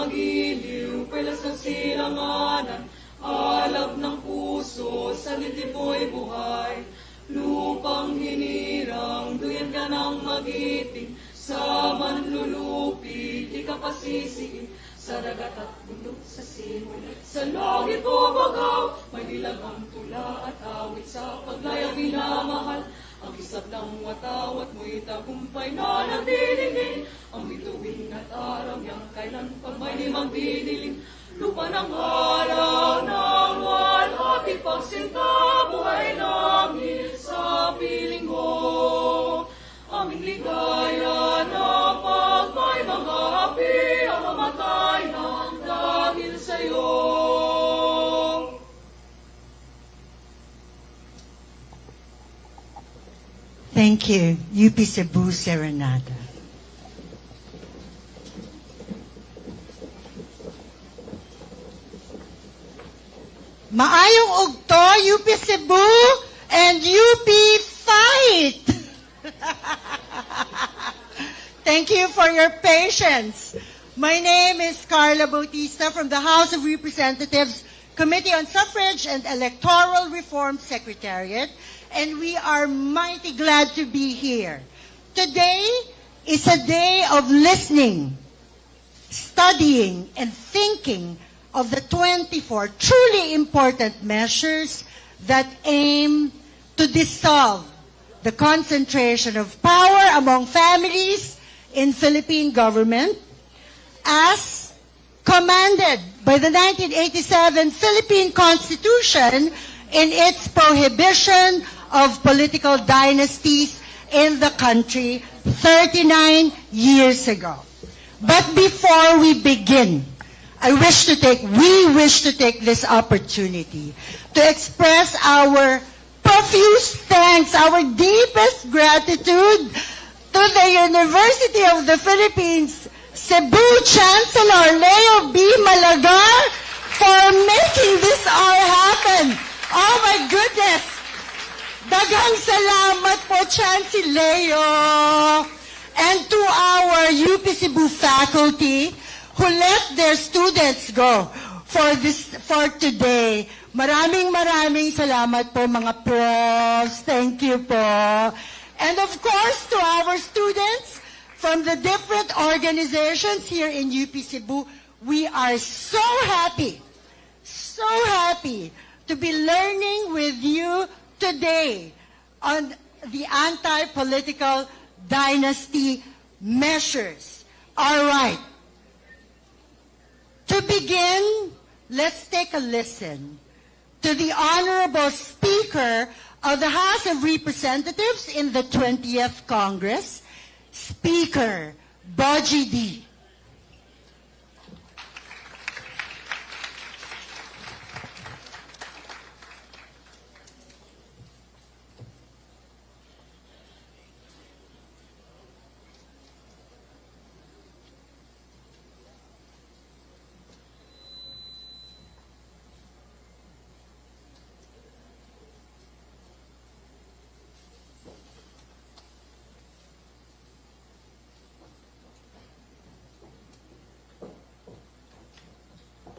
magiliw, pelas ng silanganan, alab ng puso, sa litipo'y buhay. Lupang hinirang, duyan ka ng magiting, sa manlulupi, di ka pasisiin, sa dagat at bundok sa simul. Sa langit o bagaw, may nilagang tula at awit, sa paglayang minamahal. Ang isap ng watawat mo'y tagumpay na nagdilingin, ang bituin at araw niyang kailan pag may limang biniling. Lupa ng araw ng walhati pagsinta, buhay namin sa piling mo. Aming ligaya na pag may mga api, ang mamatay ng dahil sa'yo. Thank you. UP Cebu Serenata. Maayong ugto, UP Cebu and UP Fight! Thank you for your patience. My name is Carla Bautista from the House of Representatives, Committee on Suffrage and Electoral Reform Secretariat, and we are mighty glad to be here. Today is a day of listening, studying, and thinking of the 24 truly important measures that aim to dissolve the concentration of power among families in Philippine government as commanded by the 1987 Philippine Constitution in its prohibition of political dynasties in the country 39 years ago. But before we begin, we wish to take this opportunity to express our profuse thanks, our deepest gratitude to the University of the Philippines, Cebu Chancellor Leo B. Malagar for making this all happen. Oh my goodness! Daghang salamat po, Chancellor Leo, and to our UP Cebu faculty who let their students go for today. Maraming salamat po mga profs. Thank you po. And of course, to our students from the different organizations here in UP Cebu, we are so happy to be learning with you today on the anti-political dynasty measures. All right. To begin, let's take a listen to the Honorable Speaker of the House of Representatives in the 20th Congress, Speaker Boji D.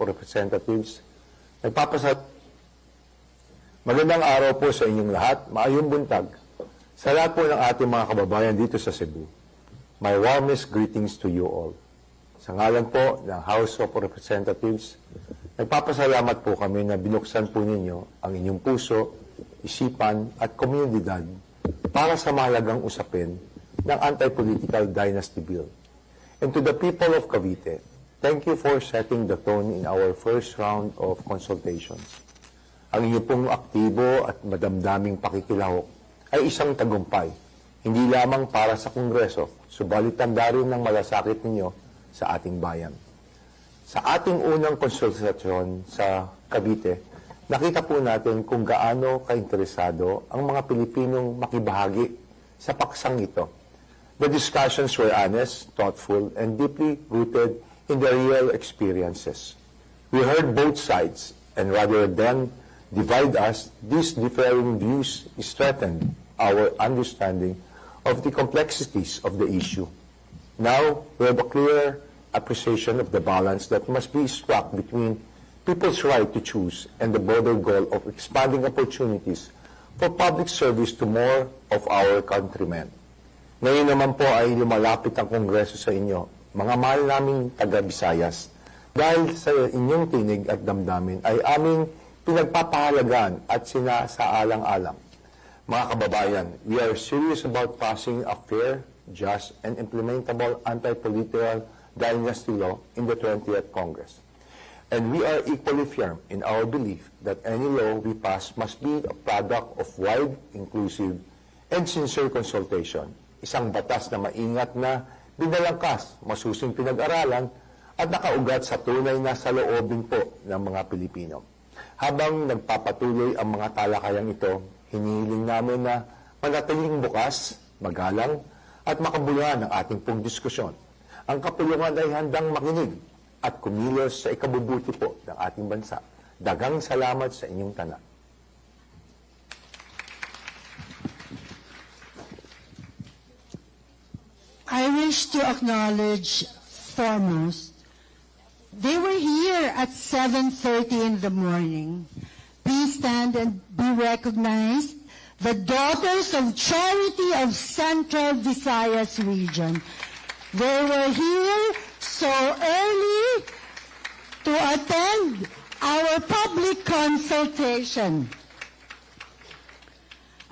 Representatives, magandang araw po sa inyong lahat, maayong buntag sa lahat po ng ating mga kababayan dito sa Cebu. My warmest greetings to you all. Sa ngalan po ng House of Representatives, nagpapasalamat po kami na binuksan po ninyo ang inyong puso, isipan at komunidad para sa mahalagang usapin ng anti-political dynasty bill. And to the people of Cavite, thank you for setting the tone in our first round of consultations. Ang inyo pong aktibo at madamdaming pakikilahok ay isang tagumpay, hindi lamang para sa Kongreso, subalit tanda rin ng malasakit ninyo sa ating bayan. Sa ating unang konsultasyon sa Cavite, nakita po natin kung gaano kainteresado ang mga Pilipinong makibahagi sa paksang ito. The discussions were honest, thoughtful, and deeply rooted in their real experiences. We heard both sides, and rather than divide us, these differing views strengthened our understanding of the complexities of the issue. Now, we have a clear appreciation of the balance that must be struck between people's right to choose and the broader goal of expanding opportunities for public service to more of our countrymen. Ngayon naman po ay lumalapit ang Kongreso sa inyo, mga mahal naming taga-Visayas. Dahil sa inyong tinig at damdamin ay aming pinagpapahalagaan at sinasaalang-alang. Mga kababayan, we are serious about passing a fair, just, and implementable anti-political dynasty law in the 20th Congress. And we are equally firm in our belief that any law we pass must be a product of wide, inclusive, and sincere consultation. Isang batas na maingat na binalangkas, masusing pinag-aralan, at nakaugat sa tunay na saloobin po ng mga Pilipino. Habang nagpapatuloy ang mga talakayang ito, hinihiling namin na manatiling bukas, magalang, at makabuluhan ang ating pong diskusyon. Ang kapulungan ay handang makinig at kumilos sa ikabubuti po ng ating bansa. Dagang salamat sa inyong tanan. I wish to acknowledge foremost, they were here at 7:30 in the morning. Please stand and be recognized. The Daughters of Charity of Central Visayas Region. They were here so early to attend our public consultation.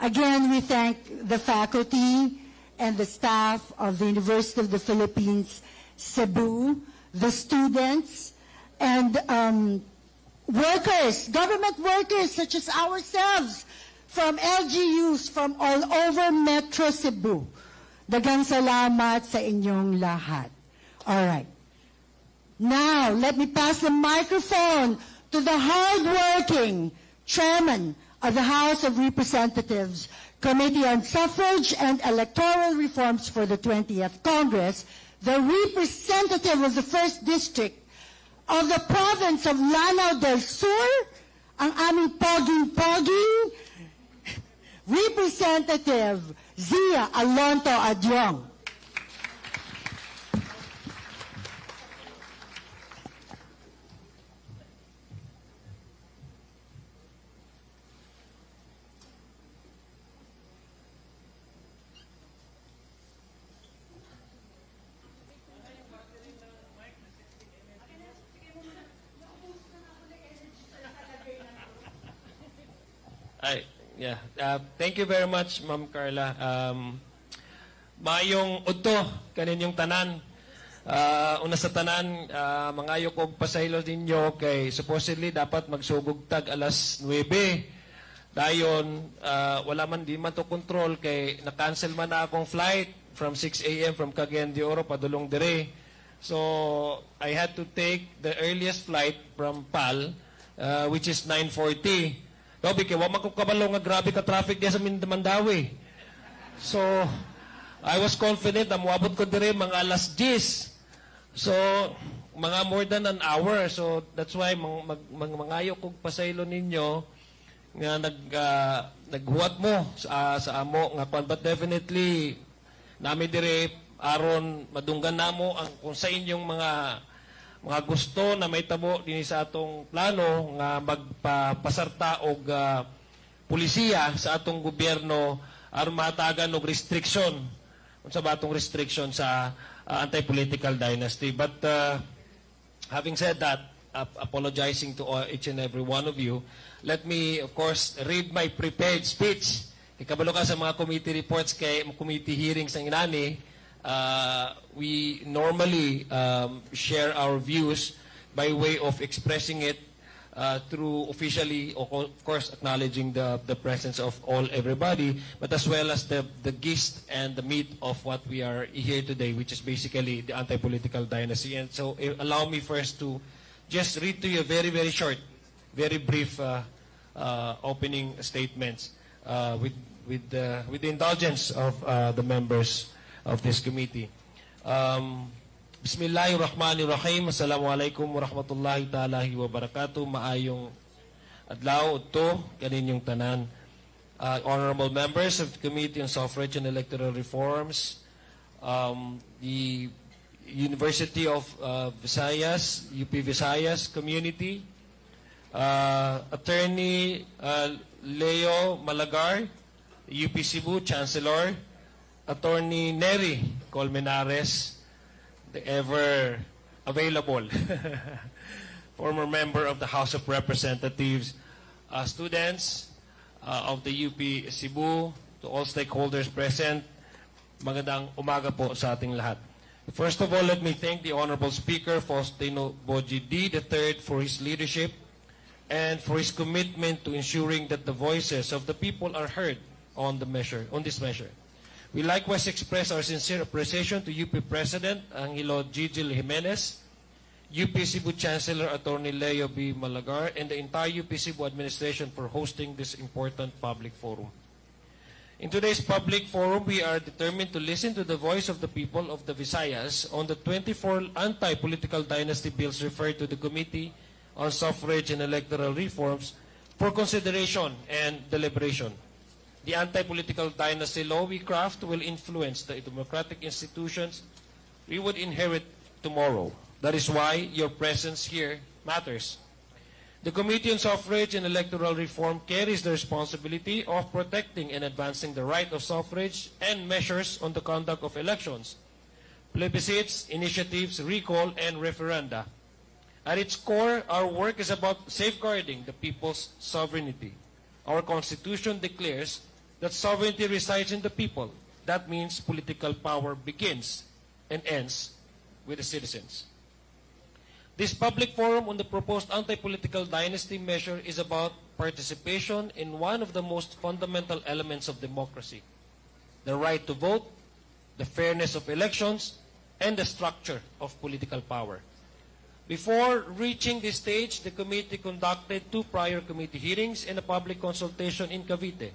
Again, we thank the faculty and the staff of the University of the Philippines, Cebu, the students, and workers, government workers such as ourselves, from LGUs from all over Metro Cebu. Dagang salamat sa inyong lahat. All right. Now, let me pass the microphone to the hardworking chairman of the House of Representatives, Committee on Suffrage and Electoral Reforms for the 20th Congress, the representative of the 1st District of the province of Lanao del Sur, ang aming poging-poging, Representative Zia Alonto Adyong. Thank you very much, Ma'am Carla. Maayong udto kaninyong tanan. Una sa tanan, mangayo kog pasaylo ninyo kay supposedly dapat magsugog tag alas 9. Dayon, wala man di man to control kay na-cancel man na akong flight from 6 a.m. from Cagayan de Oro padulong dire. So, I had to take the earliest flight from PAL, which is 9:40. Dobi kay wa man ko kabalo nga grabe ka traffic diya sa Mandawi. So I was confident na moabot ko dire mga alas 10. So mga more than an hour. So that's why mangayo kog pasaylo ninyo nga naghuwat mo sa amo nga kon, but definitely nami dire aron madunggan namo ang kung sa inyong mga gusto na may tabo din sa atong plano nga magpapasarta og pulisiya sa atong gobyerno aron matagan og restriction unsa ba atong restriction sa anti-political dynasty. But having said that, apologizing to each and every one of you, let me of course read my prepared speech. Ikabalo ka sa mga committee reports kay committee hearings ang inani. We normally share our views by way of expressing it through officially, of course, acknowledging the presence of everybody, but as well as the gist and the meat of what we are here today, which is basically the anti-political dynasty. And so allow me first to just read to you a very, very short, very brief opening statements with the indulgence of the members of this committee. Bismillahirrahmanirrahim. Assalamualaikum warahmatullahi ta'ala wa barakatuh. Maayong adlaw to kaninyong tanan. Honorable members of the Committee on Suffrage and Electoral Reforms, the University of Visayas, UP Visayas Community, Attorney Leo Malagar, UP Cebu Chancellor, Attorney Neri Colmenares, the ever available former member of the House of Representatives, students of the UP Cebu, to all stakeholders present, magandang umaga po sa ating lahat. First of all, let me thank the Honorable Speaker Faustino Boji D. III for his leadership and for his commitment to ensuring that the voices of the people are heard on this measure. We likewise express our sincere appreciation to UP President Angelo Gigil Jimenez, UP Cebu Chancellor Attorney Leo B. Malagar, and the entire UP Cebu administration for hosting this important public forum. In today's public forum, we are determined to listen to the voice of the people of the Visayas on the 24 anti-political dynasty bills referred to the Committee on Suffrage and Electoral Reforms for consideration and deliberation. The anti-political dynasty law we craft will influence the democratic institutions we would inherit tomorrow. That is why your presence here matters. The Committee on Suffrage and Electoral Reform carries the responsibility of protecting and advancing the right of suffrage and measures on the conduct of elections, plebiscites, initiatives, recall, and referenda. At its core, our work is about safeguarding the people's sovereignty. Our Constitution declares that sovereignty resides in the people. That means political power begins and ends with the citizens. This public forum on the proposed anti-political dynasty measure is about participation in one of the most fundamental elements of democracy, the right to vote, the fairness of elections, and the structure of political power. Before reaching this stage, the committee conducted 2 prior committee hearings and a public consultation in Cavite.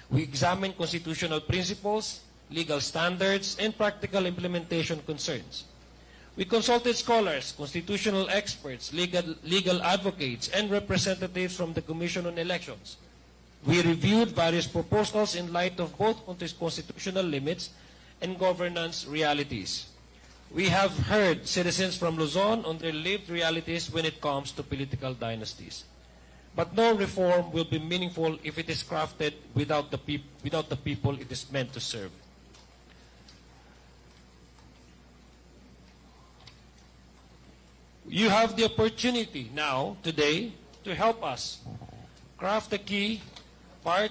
We examined constitutional principles, legal standards, and practical implementation concerns. We consulted scholars, constitutional experts, legal advocates, and representatives from the Commission on Elections. We reviewed various proposals in light of both constitutional limits and governance realities. We have heard citizens from Luzon on their lived realities when it comes to political dynasties. But no reform will be meaningful if it is crafted without the people it is meant to serve. You have the opportunity now, today, to help us craft the key part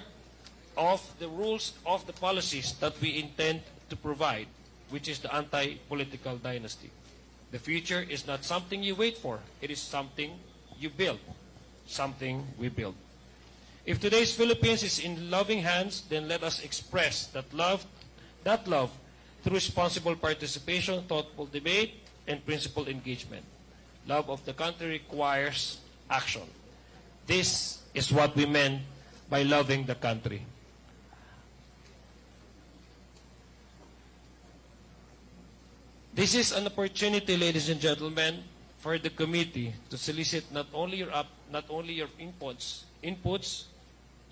of the rules of the policies that we intend to provide, which is the anti-political dynasty. The future is not something you wait for. It is something you build, something we build. If today's Philippines is in loving hands, then let us express that love through responsible participation, thoughtful debate, and principled engagement. Love of the country requires action. This is what we meant by loving the country. This is an opportunity, ladies and gentlemen, for the committee to solicit not only your inputs,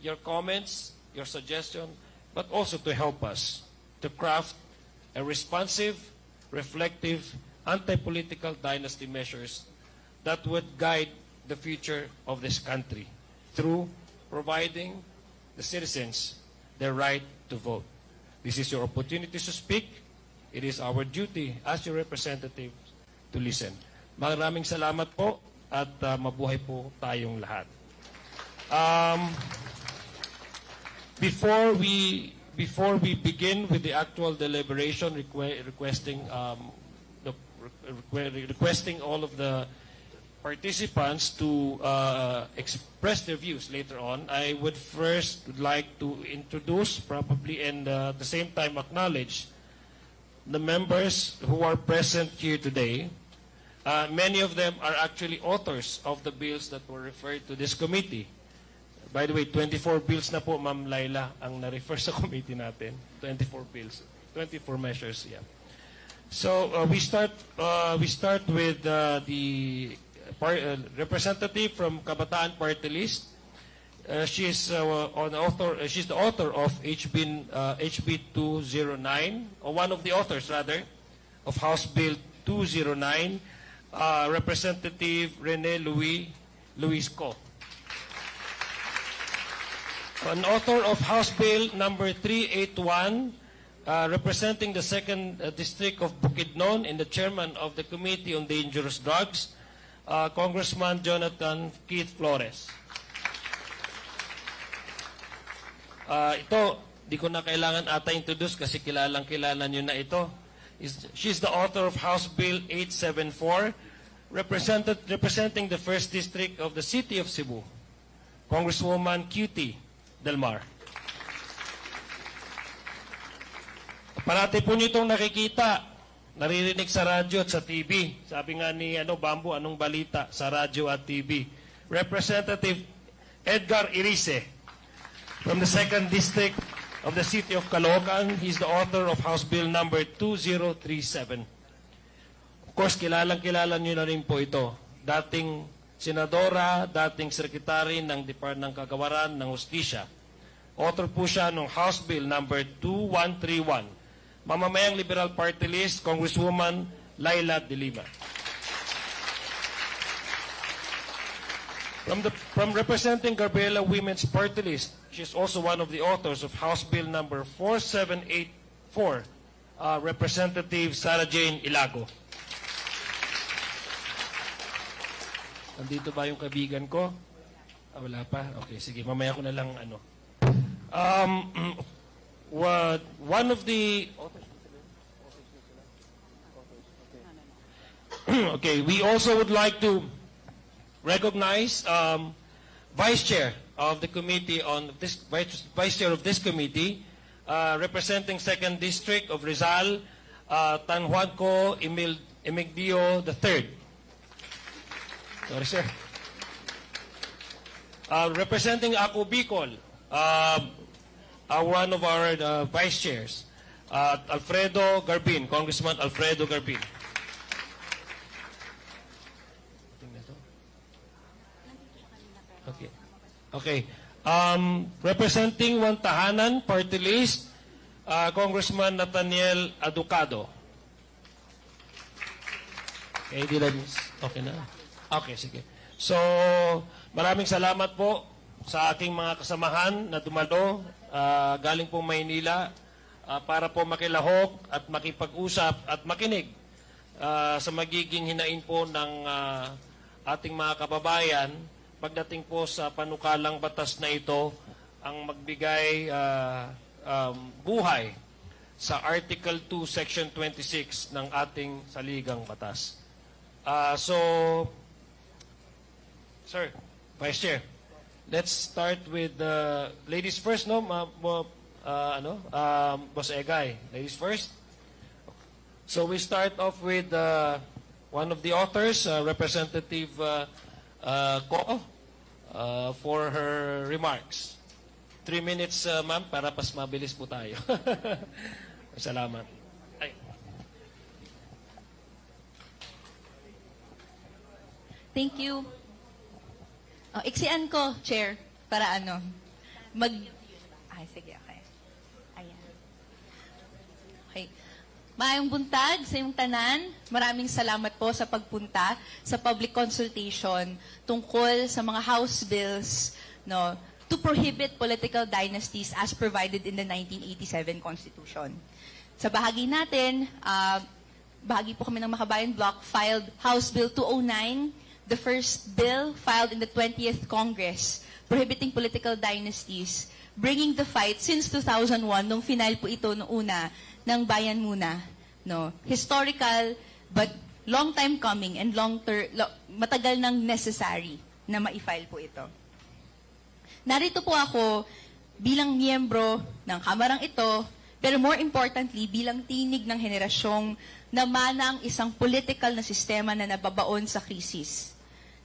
your comments, your suggestions, but also to help us to craft a responsive, reflective, anti-political dynasty measures that would guide the future of this country through providing the citizens their right to vote. This is your opportunity to speak. It is our duty as your representatives to listen. Maraming salamat po at mabuhay po tayong lahat. Before we begin with the actual deliberation, requesting all of the participants to express their views later on, I would first like to introduce probably and at the same time acknowledge the members who are present here today. Many of them are actually authors of the bills that were referred to this committee. By the way, 24 bills na po, Ma'am Laila, ang na-refer sa committee natin. 24 bills, 24 measures, yeah. So we start with the representative from Kabataan Party List. She's the author of HB 209, or one of the authors rather, of House Bill 209, Representative Rene Luisco. An author of House Bill number 381, representing the 2nd District of Bukidnon and the chairman of the Committee on Dangerous Drugs, Congressman Jonathan Keith Flores. Ito, di ko na kailangan ata introduce kasi kilalang-kilala nyo na ito. She's the author of House Bill 874, representing the 1st District of the City of Cebu, Congresswoman QT Del Mar. Parati po nyo itong nakikita, naririnig sa radyo at sa TV. Sabi nga ni Bambo, anong balita sa radyo at TV? Representative Edgar Irice from the 2nd District of the City of Caloocan. He's the author of House Bill number 2037. Of course, kilalang-kilala nyo na rin po ito. Dating senadora, dating sekretary ng Department ng Kagawaran ng Hustisya. Author po siya ng House Bill number 2131. Mamamayang Liberal Party List, Congresswoman Laila De Lima. From representing Gabriela Women's Party List, she's also one of the authors of House Bill number 4784, Representative Sarah Jane Ilago. Nandito ba yung kaibigan ko? Wala pa? Okay, sige. Mamaya ko na lang one of the... Okay, we also would like to recognize Vice Chair of the committee on this, Vice Chair of this committee, representing 2nd District of Rizal, Tan Juanco Emigdio III. Sorry, sir. Representing Ako Bicol, one of our vice chairs, Alfredo Garbin, Congressman Alfredo Garbin. Okay. Okay. Representing Wantahanan Party List, Congressman Nathaniel Aducado. Okay, okay na. Okay, sige. So, maraming salamat po sa aking mga kasamahan na dumalo galing po Maynila para po makilahok at makipag-usap at makinig sa magiging hinain po ng ating mga kababayan pagdating po sa panukalang batas na ito ang magbigay buhay sa Article 2, Section 26 ng ating saligang batas. Sir, Vice Chair, let's start with ladies first, no? Boss Egay, ladies first. So we start off with one of the authors, Representative Ko, for her remarks. 3 minutes, ma'am, para pas mabilis po tayo. Salamat. Ay. Thank you. Iksian ko, Chair, para sige, okay. Ayan. Okay. Maayong buntag sa iyong tanan. Maraming salamat po sa pagpunta sa public consultation tungkol sa mga House bills, to prohibit political dynasties as provided in the 1987 Constitution. Sa bahagi natin, bahagi po kami ng Makabayan Bloc, filed House Bill 209, the first bill filed in the 20th Congress prohibiting political dynasties, bringing the fight since 2001, nung final po ito noong una ng Bayan Muna. Historical, but long time coming and matagal nang necessary na ma-file po ito. Narito po ako bilang miyembro ng kamarang ito, pero more importantly, bilang tinig ng henerasyong namana ang isang political na sistema na nababaon sa krisis.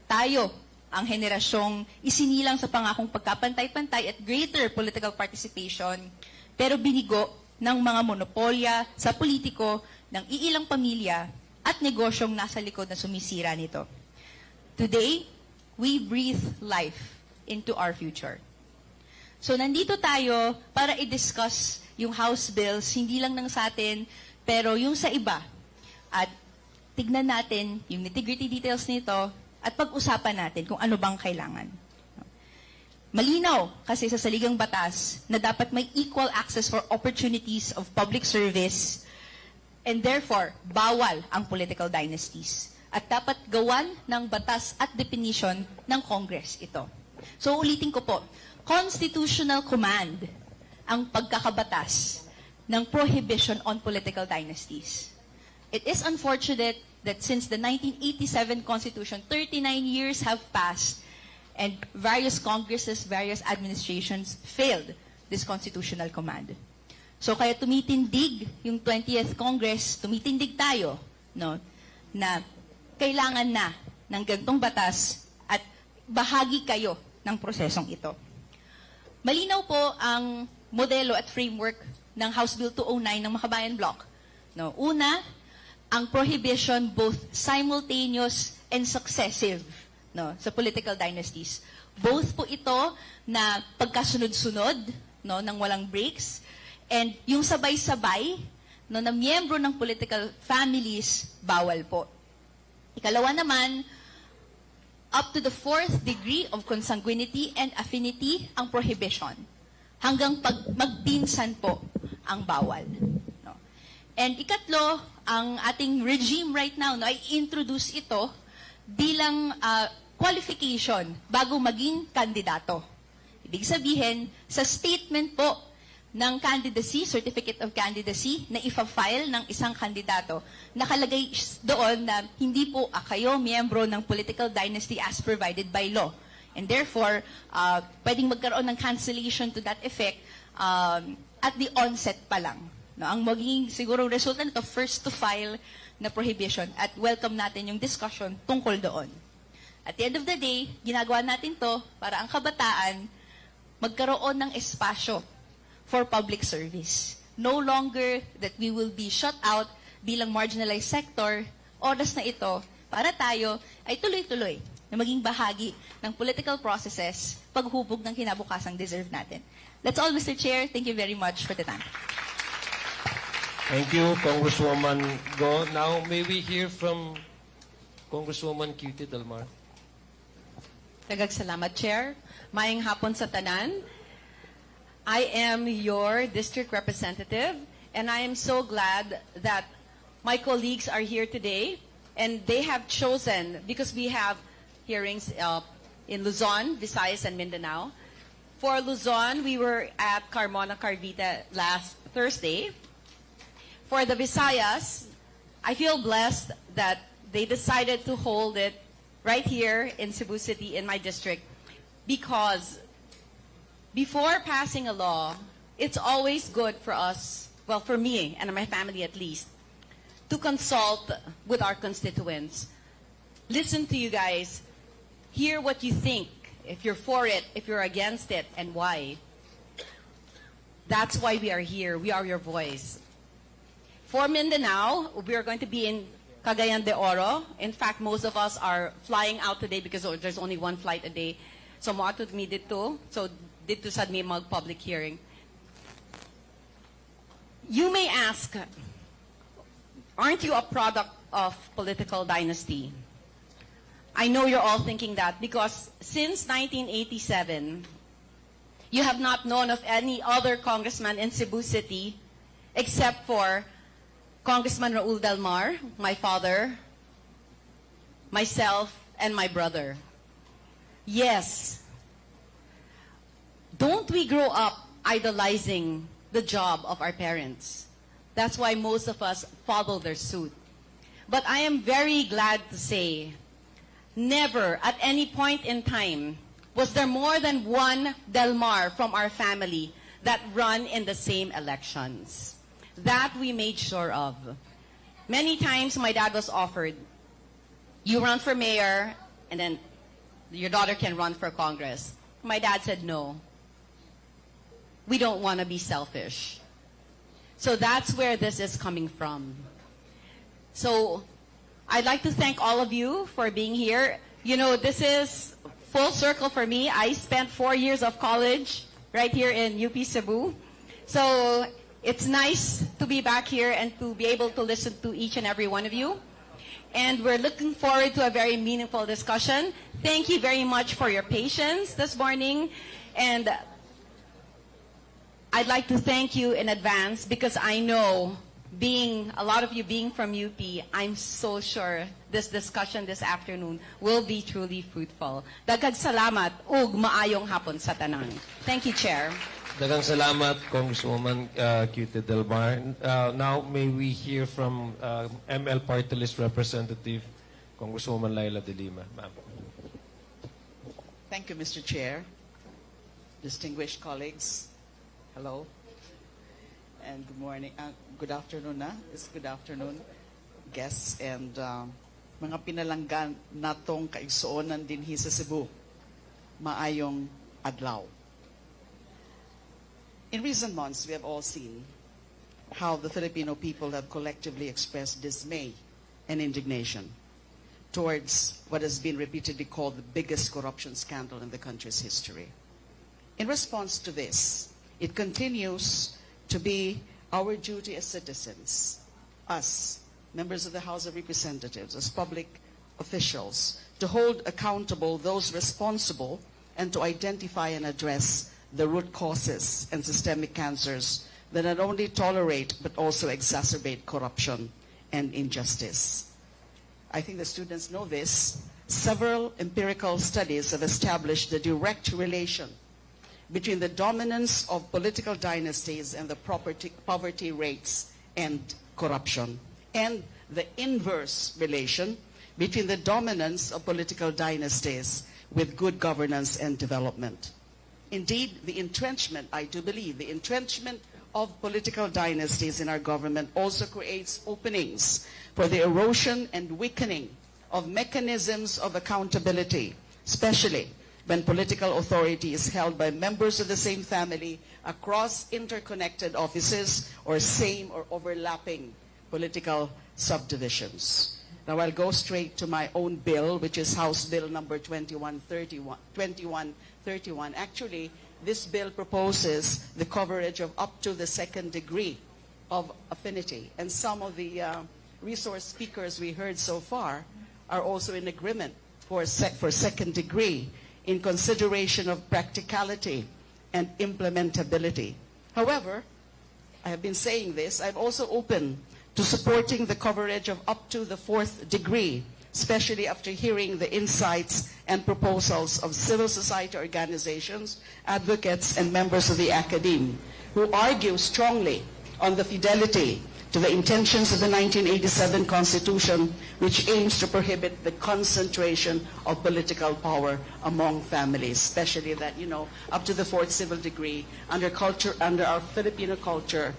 Tayo, ang henerasyong isinilang sa pangakong pagkapantay-pantay at greater political participation, pero binigo ng mga monopolya sa politiko ng iilang pamilya at negosyong nasa likod na sumisira nito. Today, we breathe life into our future. So nandito tayo para i-discuss yung House bills, hindi lang ng sa atin, pero yung sa iba. At tignan natin yung nitty-gritty details nito at pag-usapan natin kung ano bang kailangan. Malinaw kasi sa saligang batas na dapat may equal access for opportunities of public service and therefore bawal ang political dynasties. At dapat gawan ng batas at definition ng Congress ito. So ulitin ko po, constitutional command ang pagkakabatas ng prohibition on political dynasties. It is unfortunate that since the 1987 Constitution, 39 years have passed and various Congresses, various administrations failed this constitutional command. So kaya tumitindig yung 20th Congress, tumitindig tayo, no, na kailangan na ng gantong batas at bahagi kayo ng prosesong ito. Malinaw po ang modelo at framework ng House Bill 209 ng Makabayan Bloc. No, una, ang prohibition both simultaneous and successive, no, sa political dynasties. Both po ito na pagkasunod-sunod, no, ng walang breaks, and yung sabay-sabay, no, na miyembro ng political families, bawal po. Ikalawa naman, up to the 4th degree of consanguinity and affinity ang prohibition. Hanggang pag magpinsan po ang bawal. No? And ikatlo, ang ating regime right now, no, ay introduce ito bilang qualification bago maging kandidato. Ibig sabihin, sa statement po ng candidacy, certificate of candidacy, na ifa-file ng isang kandidato, nakalagay doon na hindi po kayo miyembro ng political dynasty as provided by law. And therefore, pwedeng magkaroon ng cancellation to that effect at the onset pa lang. No, ang magiging siguro resulta nito, first to file na prohibition, at welcome natin yung discussion tungkol doon. At the end of the day, ginagawa natin to para ang kabataan magkaroon ng espasyo for public service. No longer that we will be shut out bilang marginalized sector, oras na ito para tayo ay tuloy-tuloy na maging bahagi ng political processes paghubog ng kinabukasang deserve natin. That's all, Mr. Chair. Thank you very much for the time. Thank you, Congresswoman Go. Now, may we hear from Congresswoman Cutie Delmar? Salamat, Chair. Maayong hapon sa tanan. I am your district representative, and I am so glad that my colleagues are here today, and they have chosen, because we have hearings in Luzon, Visayas, and Mindanao. For Luzon, we were at Carmona Carvita last Thursday. For the Visayas, I feel blessed that they decided to hold it right here in Cebu City in my district, because before passing a law, it's always good for us, well, for me and my family at least, to consult with our constituents. Listen to you guys. Hear what you think. If you're for it, if you're against it, and why. That's why we are here. We are your voice. For Mindanao, we are going to be in Cagayan de Oro. In fact, most of us are flying out today because there's only one flight a day. So, moatod mi dito. So, dito sad mi mag-public hearing. You may ask, aren't you a product of political dynasty? I know you're all thinking that because since 1987, you have not known of any other congressman in Cebu City except for Congressman Raul Delmar, my father, myself, and my brother. Yes. Don't we grow up idolizing the job of our parents? That's why most of us follow their suit. But I am very glad to say, never at any point in time was there more than one Delmar from our family that run in the same elections. That we made sure of. Many times my dad was offered, you run for mayor and then your daughter can run for Congress. My dad said no. We don't want to be selfish. So that's where this is coming from. So I'd like to thank all of you for being here. You know, this is full circle for me. I spent 4 years of college right here in UP Cebu. So it's nice to be back here and to be able to listen to each and every one of you. and we're looking forward to a very meaningful discussion. Thank you very much for your patience this morning, and I'd like to thank you in advance because I know, a lot of you being from UP, I'm so sure this discussion this afternoon will be truly fruitful. Daghang salamat ug maayong hapon sa tanan. Thank you, Chair. Daghang salamat, Congresswoman Cutie Del Mar. Now, may we hear from ML Party List Representative, Congresswoman Laila de Lima. Ma'am. Thank you, Mr. Chair. Distinguished colleagues, hello. And good morning, good afternoon It's good afternoon, guests and mga pinalanggan natong kaigsuonan dinhi sa Cebu. Maayong adlaw. In recent months, we have all seen how the Filipino people have collectively expressed dismay and indignation towards what has been repeatedly called the biggest corruption scandal in the country's history. In response to this, it continues to be our duty as citizens, us, members of the House of Representatives, as public officials, to hold accountable those responsible and to identify and address the root causes and systemic cancers that not only tolerate but also exacerbate corruption and injustice. I think the students know this. Several empirical studies have established the direct relation between the dominance of political dynasties and the poverty rates and corruption, and the inverse relation between the dominance of political dynasties with good governance and development. Indeed, the entrenchment, I do believe, the entrenchment of political dynasties in our government also creates openings for the erosion and weakening of mechanisms of accountability, especially when political authority is held by members of the same family across interconnected offices or same or overlapping political subdivisions. Now I'll go straight to my own bill, which is House Bill number 2131. Actually, this bill proposes the coverage of up to the second degree of affinity. And some of the resource speakers we heard so far are also in agreement for second degree in consideration of practicality and implementability. However, I have been saying this, I'm also open to supporting the coverage of up to the fourth degree, especially after hearing the insights and proposals of civil society organizations, advocates, and members of the academe, who argue strongly on the fidelity to the intentions of the 1987 Constitution, which aims to prohibit the concentration of political power among families, especially that, up to the fourth civil degree, under our Filipino culture,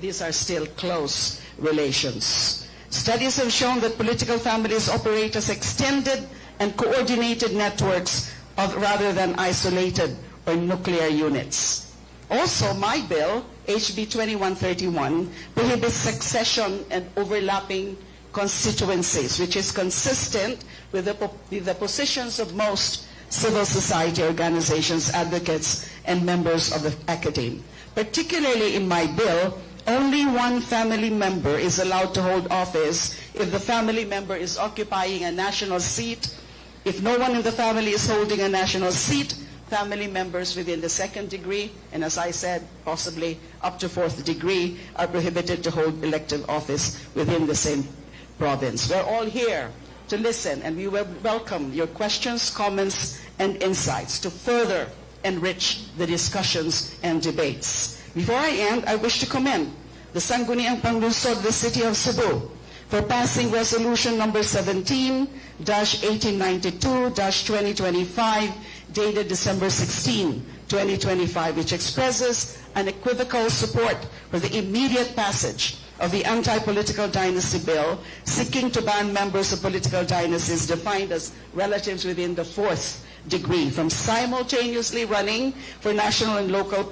these are still close relations. Studies have shown that political families operate as extended and coordinated networks rather than isolated or nuclear units. Also, my bill, HB 2131, prohibits succession and overlapping constituencies, which is consistent with the positions of most civil society organizations, advocates, and members of the academe. Particularly in my bill, only one family member is allowed to hold office if the family member is occupying a national seat. If no one in the family is holding a national seat, family members within the second degree, and as I said, possibly up to fourth degree, are prohibited to hold elective office within the same province. We're all here to listen, and we will welcome your questions, comments, and insights to further enrich the discussions and debates. Before I end, I wish to commend the Sangguniang Panglungsod of the City of Cebu for passing Resolution number 17-1892-2025, dated December 16, 2025, which expresses unequivocal support for the immediate passage of the anti-political dynasty bill, seeking to ban members of political dynasties defined as relatives within the fourth degree from simultaneously running for national and local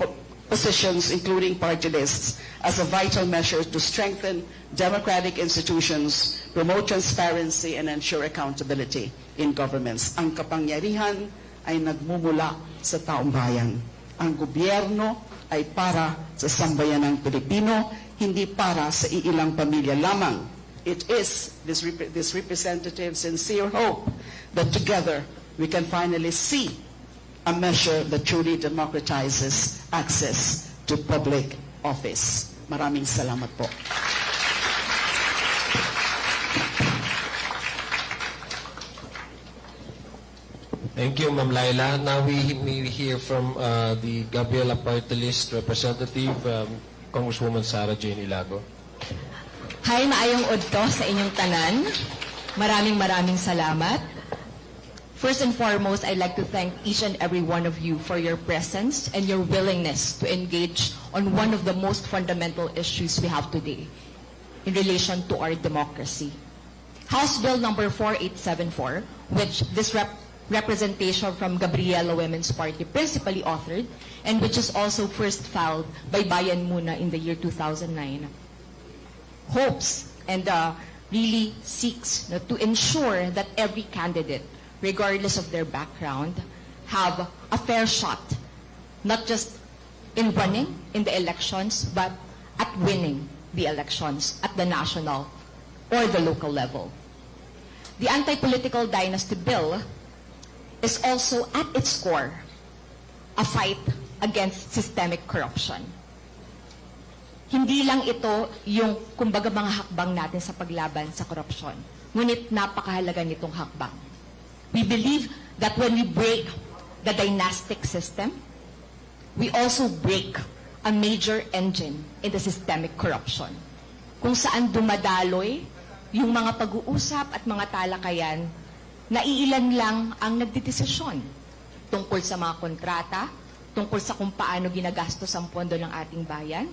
positions, including party lists, as a vital measure to strengthen democratic institutions, promote transparency, and ensure accountability in governments. Ang kapangyarihan ay nagmumula sa taong bayan. Ang gobyerno ay para sa sambayanang Pilipino, hindi para sa iilang pamilya lamang. it is this representative's sincere hope that together we can finally see a measure that truly democratizes access to public office. Maraming salamat po. Thank you, Ma'am Laila. Now we may hear from the Gabriela Party List representative, Congresswoman Sara Jane Ilago. Hi, maayong udto sa inyong tanan. Maraming salamat. First and foremost, I'd like to thank each and every one of you for your presence and your willingness to engage on one of the most fundamental issues we have today in relation to our democracy. House Bill number 4874, which this representation from Gabriela Women's Party principally authored, and which is also first filed by Bayan Muna in the year 2009, hopes and really seeks to ensure that every candidate, regardless of their background, have a fair shot, not just in running in the elections, but at winning the elections at the national or the local level. The anti-political dynasty bill is also at its core a fight against systemic corruption. Hindi lang ito yung kumbaga mga hakbang natin sa paglaban sa korupsyon, ngunit napakahalaga nitong hakbang. We believe that when we break the dynastic system, we also break a major engine in the systemic corruption, kung saan dumadaloy yung mga pag-uusap at mga talakayan na iilan lang ang nagdedesisyon tungkol sa mga kontrata, tungkol sa kung paano ginagastos ang pondo ng ating bayan,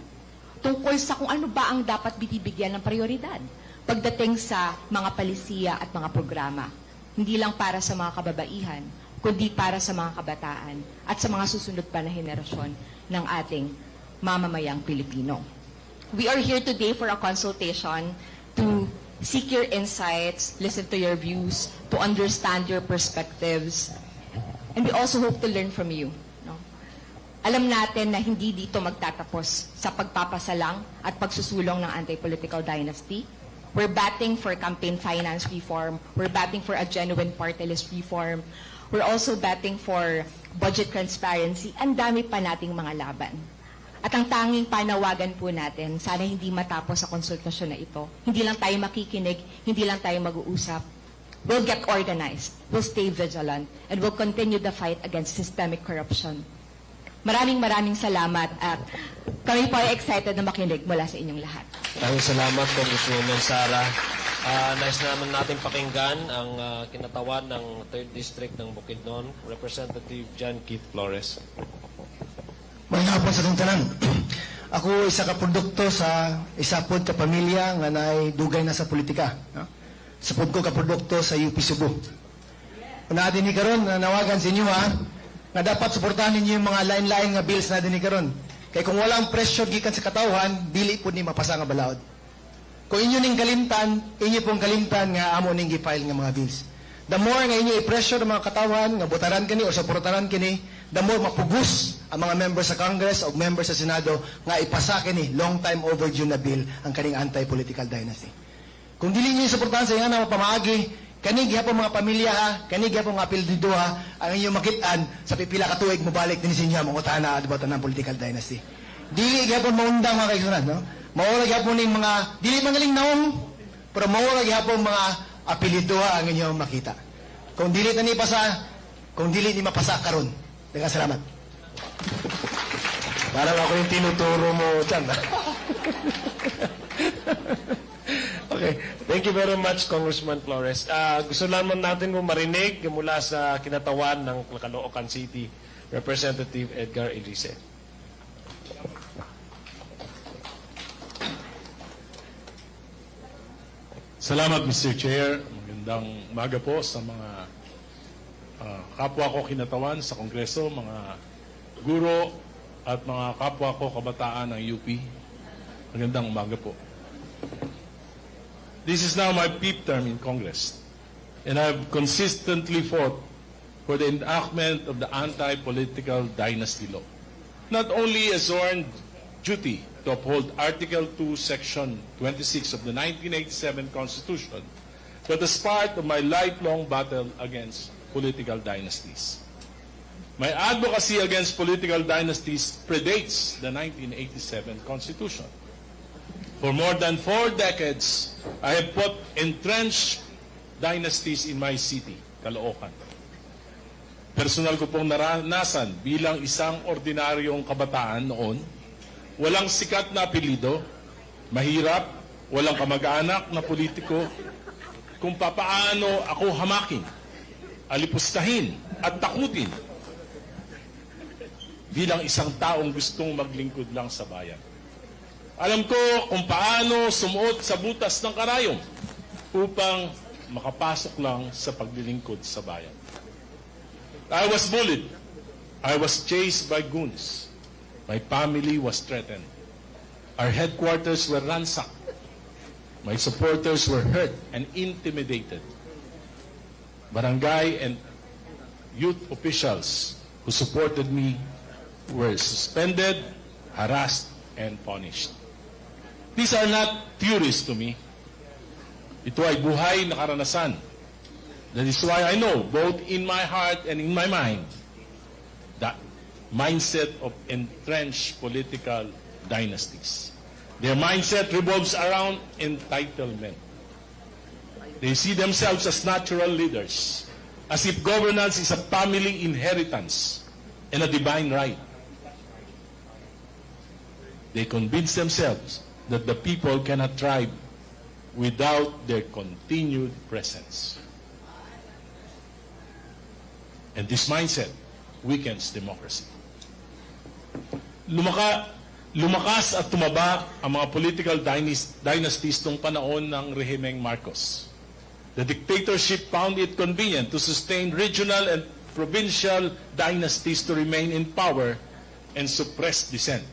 tungkol sa kung ano ba ang dapat binibigyan ng prioridad pagdating sa mga palisiya at mga programa. Hindi lang para sa mga kababaihan, kundi para sa mga kabataan at sa mga susunod pa na henerasyon ng ating mamamayang Pilipino. We are here today for a consultation to seek your insights, listen to your views, to understand your perspectives, and we also hope to learn from you. No? Alam natin na hindi dito magtatapos sa pagpapasalang at pagsusulong ng anti-political dynasty. We're batting for campaign finance reform. We're batting for a genuine party list reform. We're also batting for budget transparency. Ang dami pa nating mga laban. At ang tanging panawagan po natin, sana hindi matapos sa konsultasyon na ito. Hindi lang tayo makikinig, hindi lang tayo mag-uusap. We'll get organized, we'll stay vigilant, and we'll continue the fight against systemic corruption. Maraming salamat at kami po ay excited na makinig mula sa inyong lahat. Maraming salamat, Congresswoman Sara. Nais naman natin pakinggan ang kinatawan ng 3rd District ng Bukidnon, Representative John Keith Flores. May hapon sa itong tanan. Ako isa ka produkto sa isa pod ka pamilya nga naay dugay na sa politika. No? Sa pod ko ka produkto sa UP Cebu. Una din ni karon nawagan sa inyo nga dapat suportahan ninyo yung mga lain-lain nga bills na din ni karon. Kay kung walang pressure gikan sa katawhan, dili pud ni mapasa nga balaod. Kung inyo ning kalimtan, inyo pong kalimtan nga amo ning gi-file nga mga bills. The more nga inyo i-pressure ang mga katawhan nga botaran kini o suportaran kini, the more mapugos ang mga members sa Congress o members sa Senado nga ipasa kini long time overdue na bill ang kaning anti-political dynasty. Kung dili niyo suportahan sa nga pamaagi, kani gihapon mga pamilya kani gihapon mga apelyido ang inyong makit-an sa pipila ka tuig mobalik din sa inyo mga utana at ng political dynasty. Dili gihapon maundang mga kaigsunan, no? Mawala gihapon ning mga dili mangaling naong, pero mawala gihapon mga apelyido ang inyong makita. Kung dili ni pasa, kung dili ni mapasa karon. Daghang salamat. Parang ako yung tinuturo mo dyan. Okay. Thank you very much, Congressman Flores. Gusto naman natin mo marinig mula sa kinatawan ng Caloocan City, Representative Edgar Elise. Salamat, Mr. Chair. Magandang umaga po sa mga kapwa ko kinatawan sa Kongreso, mga guro at mga kapwa ko kabataan ng UP. Magandang umaga po. This is now my 5th term in Congress, and I've consistently fought for the enactment of the anti-political dynasty law. Not only a sworn duty to uphold Article 2, Section 26 of the 1987 Constitution, but as part of my lifelong battle against political dynasties. My advocacy against political dynasties predates the 1987 Constitution. For more than 4 decades, I have fought entrenched dynasties in my city, Caloocan. Personal ko pong naranasan bilang isang ordinaryong kabataan noon, walang sikat na apelido, mahirap, walang kamag-anak na politiko, kung papaano ako hamakin, alipustahin at takutin bilang isang taong gustong maglingkod lang sa bayan. Alam ko kung paano sumuot sa butas ng karayom upang makapasok lang sa paglilingkod sa bayan. I was bullied. I was chased by goons. My family was threatened. Our headquarters were ransacked. My supporters were hurt and intimidated. Barangay and youth officials who supported me were suspended, harassed, and punished. These are not theories to me. Ito ay buhay na karanasan. That is why I know, both in my heart and in my mind, the mindset of entrenched political dynasties. Their mindset revolves around entitlement. They see themselves as natural leaders, as if governance is a family inheritance and a divine right. They convince themselves that the people cannot thrive without their continued presence. And this mindset weakens democracy. Lumakas at tumaba ang mga political dynasties noong panahon ng rehimeng Marcos. The dictatorship found it convenient to sustain regional and provincial dynasties to remain in power and suppress dissent.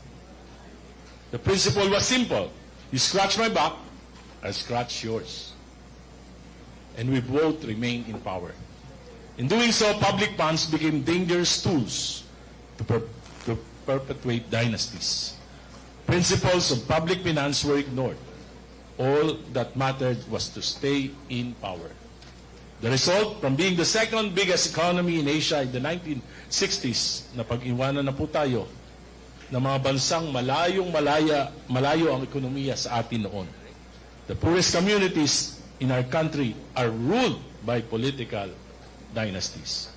The principle was simple. You scratch my back, I scratch yours. And we both remain in power. In doing so, public funds became dangerous tools to perpetuate dynasties. Principles of public finance were ignored. All that mattered was to stay in power. The result, from being the second biggest economy in Asia in the 1960s, na pag-iwanan na po tayo ng mga bansang malayo ang ekonomiya sa atin noon. The poorest communities in our country are ruled by political dynasties.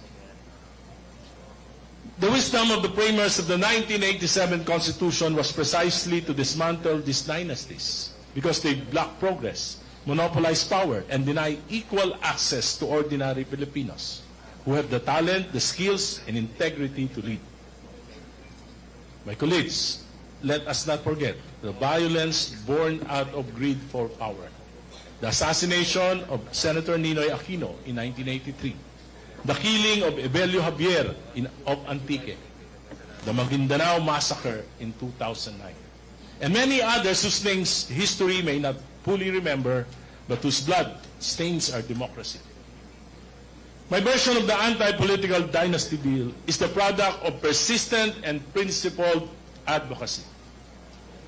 The wisdom of the framers of the 1987 Constitution was precisely to dismantle these dynasties because they block progress, monopolize power, and deny equal access to ordinary Filipinos who have the talent, the skills, and integrity to lead. My colleagues, let us not forget the violence born out of greed for power. The assassination of Senator Ninoy Aquino in 1983, the killing of Evelio Javier of Antique, the Maguindanao Massacre in 2009, and many others whose names history may not fully remember, but whose blood stains our democracy. My version of the anti-political dynasty bill is the product of persistent and principled advocacy.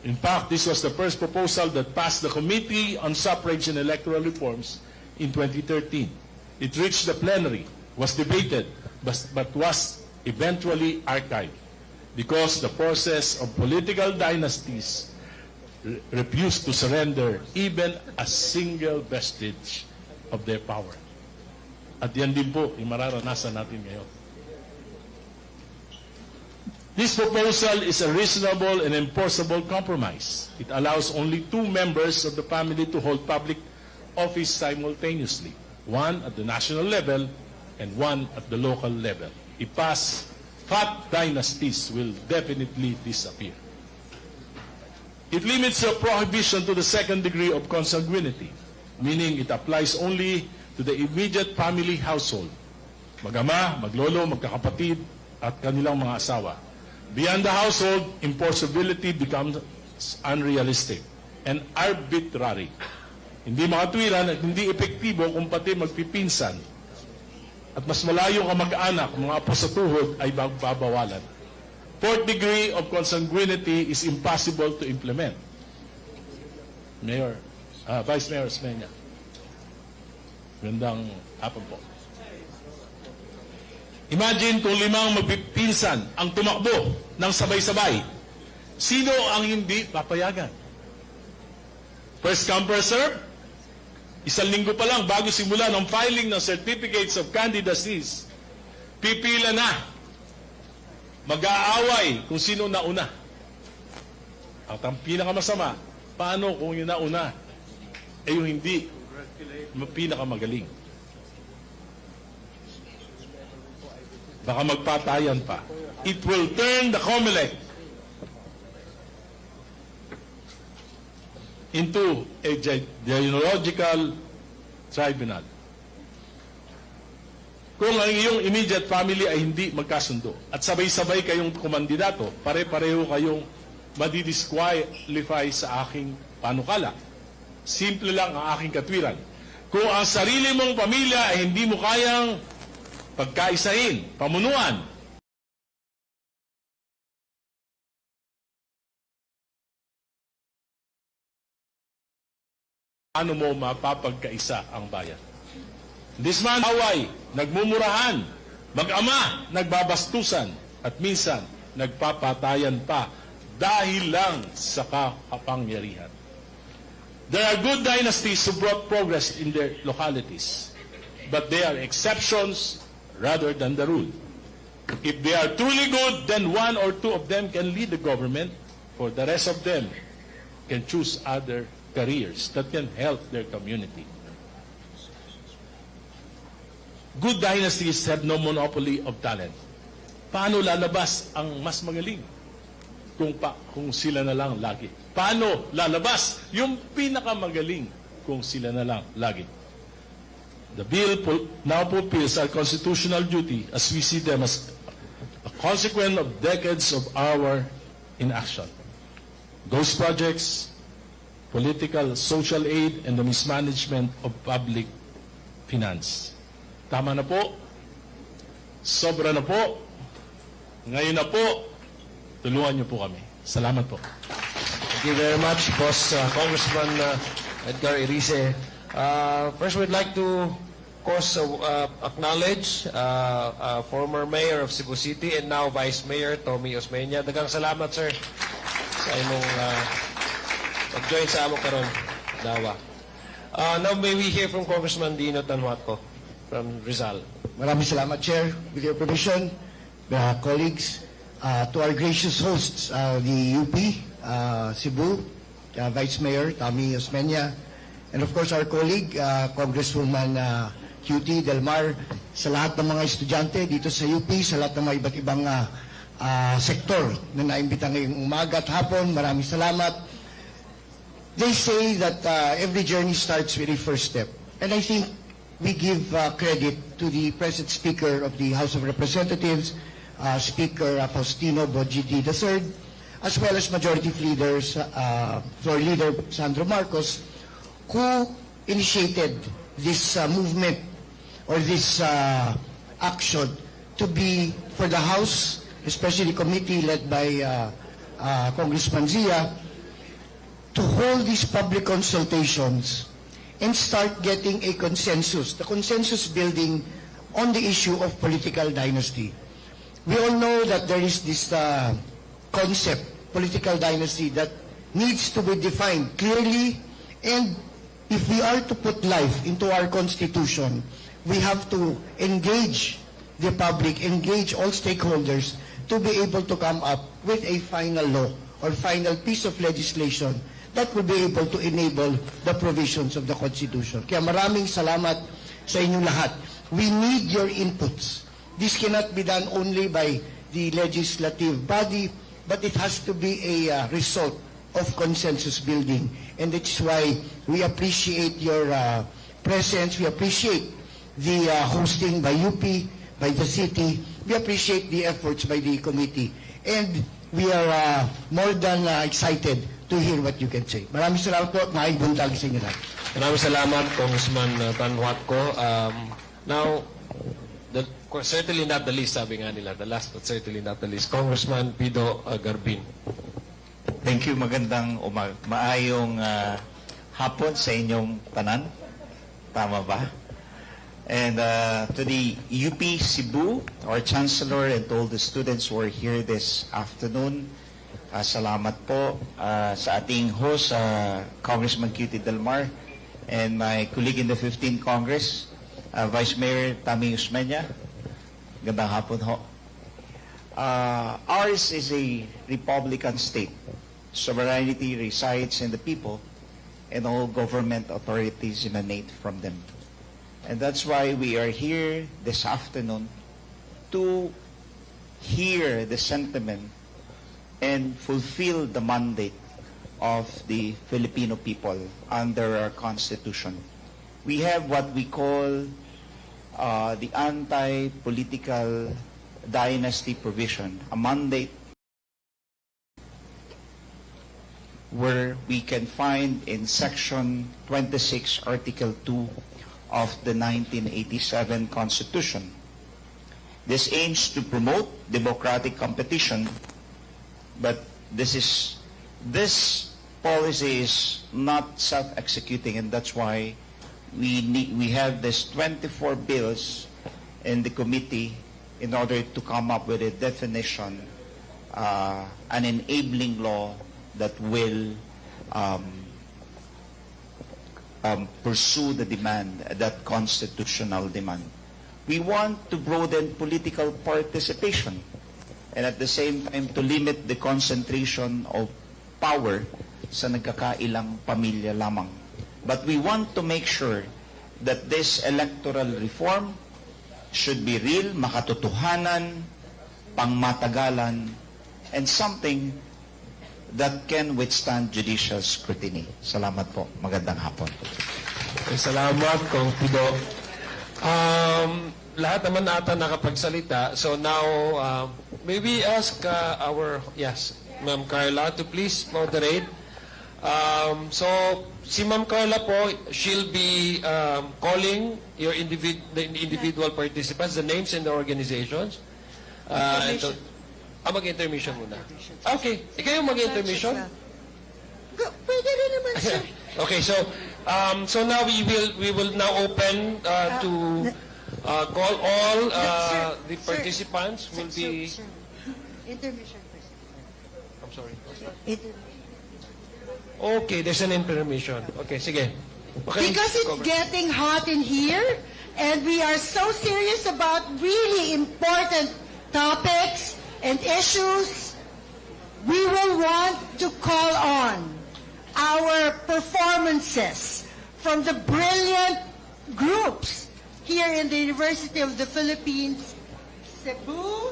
In fact, this was the first proposal that passed the Committee on Suffrage and Electoral Reforms in 2013. It reached the plenary, was debated, but was eventually archived because the forces of political dynasties refused to surrender even a single vestige of their power. At yan din po yung mararanasan natin ngayon. This proposal is a reasonable and enforceable compromise. It allows only 2 members of the family to hold public office simultaneously, one at the national level and one at the local level. If passed, fat dynasties will definitely disappear. It limits the prohibition to the second degree of consanguinity, meaning it applies only to the immediate family household, mag-ama, maglolo, magkakapatid, at kanilang mga asawa. Beyond the household, enforceability becomes unrealistic and arbitrary. Hindi makatwiran at hindi epektibo kung pati magpipinsan at mas malayong kamag-anak, mga apo sa tuhod ay babawalan. Fourth degree of consanguinity is impossible to implement. Vice Mayor Osmeña. Gandang hapon po. Imagine kung 5 magpipinsan ang tumakbo ng sabay-sabay. Sino ang hindi papayagan? First come, first serve? 1 linggo pa lang bago simula ng filing ng certificates of candidacies, pipila na. Mag-aaway kung sino nauna. At ang pinakamasama, paano kung yung nauna ay yung hindi pinakamagaling? Baka magpatayan pa. It will turn the COMELEC into a genealogical tribunal. Kung ang iyong immediate family ay hindi magkasundo at sabay-sabay kayong kumandidato, pare-pareho kayong madidisqualify sa aking panukala. Simple lang ang aking katwiran. Kung ang sarili mong pamilya ay hindi mo kayang pagkaisahin, pamunuan, ano mo mapapagkaisa ang bayan? This man, away, nagmumurahan, mag-ama, nagbabastusan, at minsan, nagpapatayan pa dahil lang sa kapangyarihan. There are good dynasties who brought progress in their localities, but they are exceptions rather than the rule. If they are truly good, then 1 or 2 of them can lead the government, for the rest of them can choose other careers that can help their community. Good dynasties have no monopoly of talent. Paano lalabas ang mas magaling? Kung sila na lang lagi. Paano lalabas yung pinakamagaling kung sila na lang lagi? The bill now fulfills our constitutional duty as we see them as a consequence of decades of our inaction. Those projects, political, social aid, and the mismanagement of public finance. Tama na po. Sobra na po. Ngayon na po. Tulungan niyo po kami. Salamat po. Thank you very much, Boss Congressman Edgar Erice. First, we'd like to, of course, acknowledge former Mayor of Cebu City and now Vice Mayor Tommy Osmeña. Daghang salamat, sir, sa imong pag-join sa amo karon dawa. Now, may we hear from Congressman Dino Tanhuatco from Rizal. Maraming salamat, Chair. With your permission, colleagues, to our gracious hosts, the UP, Cebu, Vice Mayor Tommy Osmeña, and of course our colleague, Congresswoman QT Del Mar, sa lahat ng mga estudyante dito sa UP, sa lahat ng mga iba't ibang sektor na naimbita ngayong umaga at hapon, maraming salamat. They say that every journey starts with a first step. And I think we give credit to the present Speaker of the House of Representatives, Speaker Faustino Bojidi III, as well as Majority Leaders, Floor Leader Sandro Marcos, who initiated this movement or this action to be for the House, especially the committee led by Congressman Zia, to hold these public consultations and start getting a consensus, the consensus building on the issue of political dynasty. We all know that there is this concept, political dynasty, that needs to be defined clearly, and if we are to put life into our Constitution, we have to engage the public, engage all stakeholders to be able to come up with a final law or final piece of legislation that will be able to enable the provisions of the Constitution. Kaya maraming salamat sa inyong lahat. We need your inputs. This cannot be done only by the legislative body, but it has to be a result of consensus building. And that's why we appreciate your presence. We appreciate the hosting by UP, by the city. We appreciate the efforts by the committee. And we are more than excited to hear what you can say. Maraming salamat po. Maayong buntag sa inyo lahat. Maraming salamat, Congressman Tanhuatco. Now, the course, certainly not the least, sabi nga nila. The last but certainly not the least. Congressman Pido Garbin. Thank you. Magandang maayong hapon sa inyong tanan. Tama ba? And to the UP Cebu, our Chancellor, and to all the students who are here this afternoon, salamat po sa ating host, Congressman Cutie Delmar, and my colleague in the 15th Congress, Vice Mayor Tami Usmeña. Gandang hapon ho. Ours is a Republican state. Sovereignty resides in the people, and all government authorities emanate from them. And that's why we are here this afternoon to hear the sentiment and fulfill the mandate of the Filipino people under our Constitution. We have what we call the anti-political dynasty provision, a mandate where we can find in Section 26, Article 2 of the 1987 Constitution. This aims to promote democratic competition, but this policy is not self-executing, and that's why we have this 24 bills in the committee in order to come up with a definition, an enabling law that will pursue the demand, that constitutional demand. We want to broaden political participation and at the same time to limit the concentration of power sa nagkakailang pamilya lamang. But we want to make sure that this electoral reform should be real, makatotohanan, pangmatagalan, and something that can withstand judicial scrutiny. Salamat po. Magandang hapon. Salamat, Kong Pido. Lahat naman ata nakapagsalita. So now, may we ask Ma'am Carla to please moderate. So, si Ma'am Carla po, she'll be calling your the individual participants, the names and the organizations. Mag-intermission muna. Okay, ikaw yung mag-intermission? Pwede rin naman, sir. Okay, so now we will now open to call all the participants will be. Sir. Intermission first. I'm sorry. Intermission. Okay, there's an intermission. Okay, sige. Okay. Because it's getting hot in here, and we are so serious about really important topics and issues, we will want to call on our performances from the brilliant groups here in the University of the Philippines, Cebu,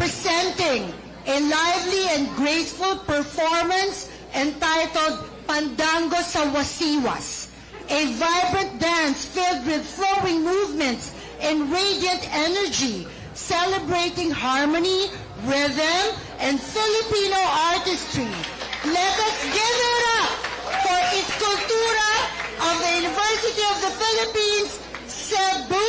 presenting a lively and graceful performance entitled Pandango sa Wasiwas, a vibrant dance filled with flowing movements and radiant energy, celebrating harmony, rhythm, and Filipino artistry. Let us give it up for Iskultura of the University of the Philippines, Cebu.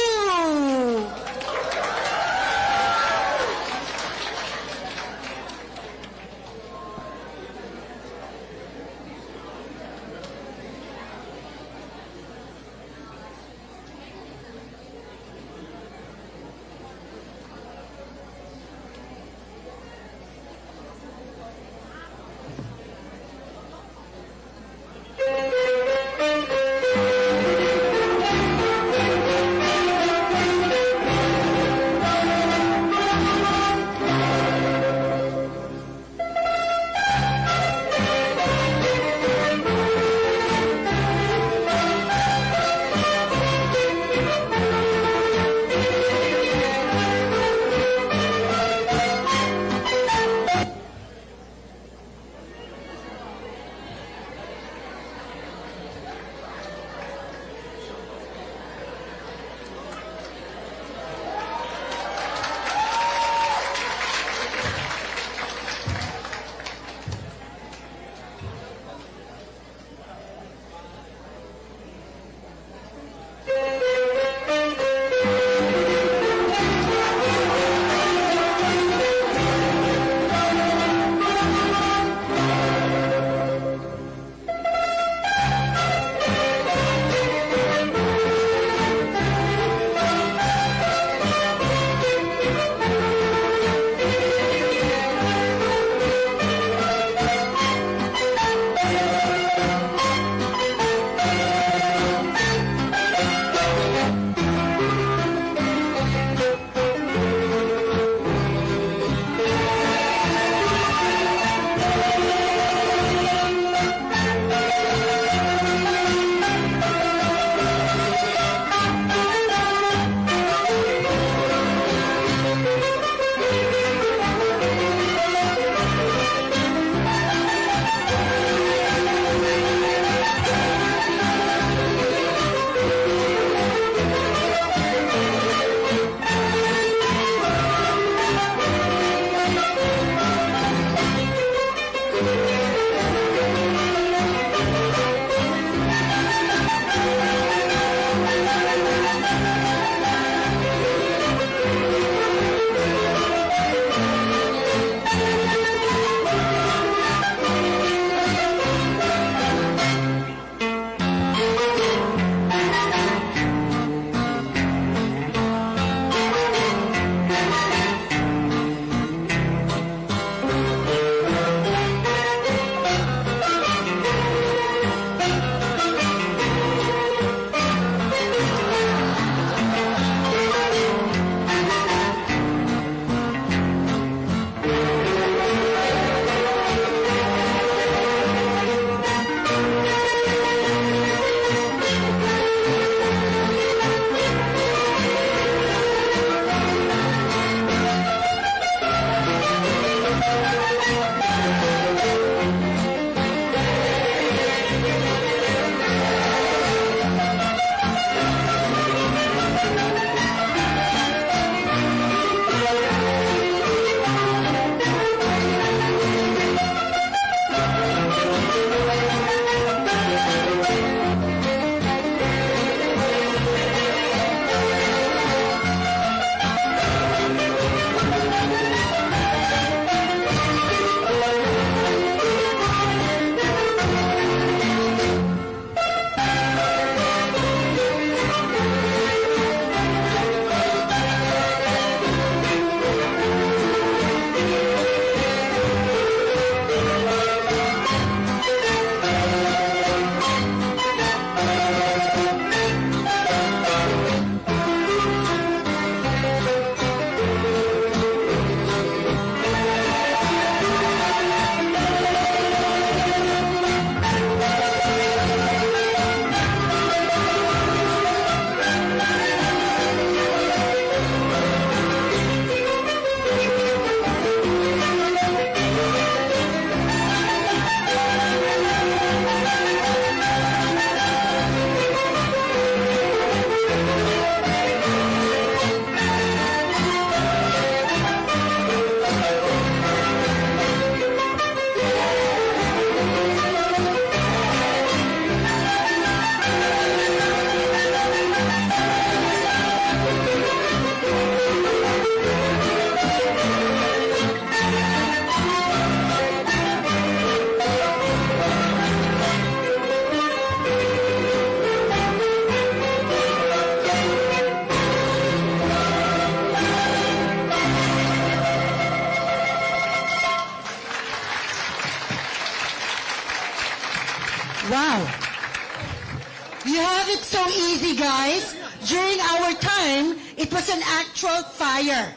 Actually, guys, during our time, it was an actual fire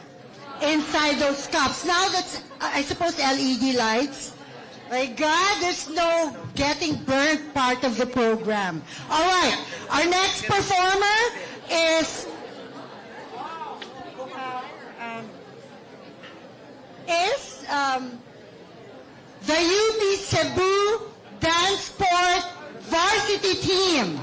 inside those cups. Now that's, I suppose, LED lights. My God, there's no getting burnt part of the program. All right, our next performer is the UP Cebu Dance Sport Varsity Team.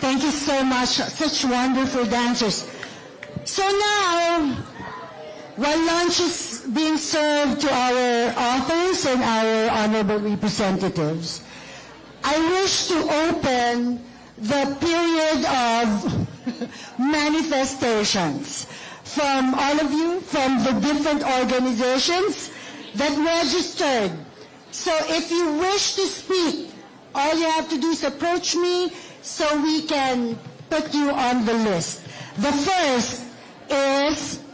Thank you so much. Such wonderful dancers. So now, while lunch is being served to our authors and our honorable representatives, I wish to open the period of manifestations from all of you, from the different organizations that registered. So if you wish to speak All you have to do is approach me so we can put you on the list. The first is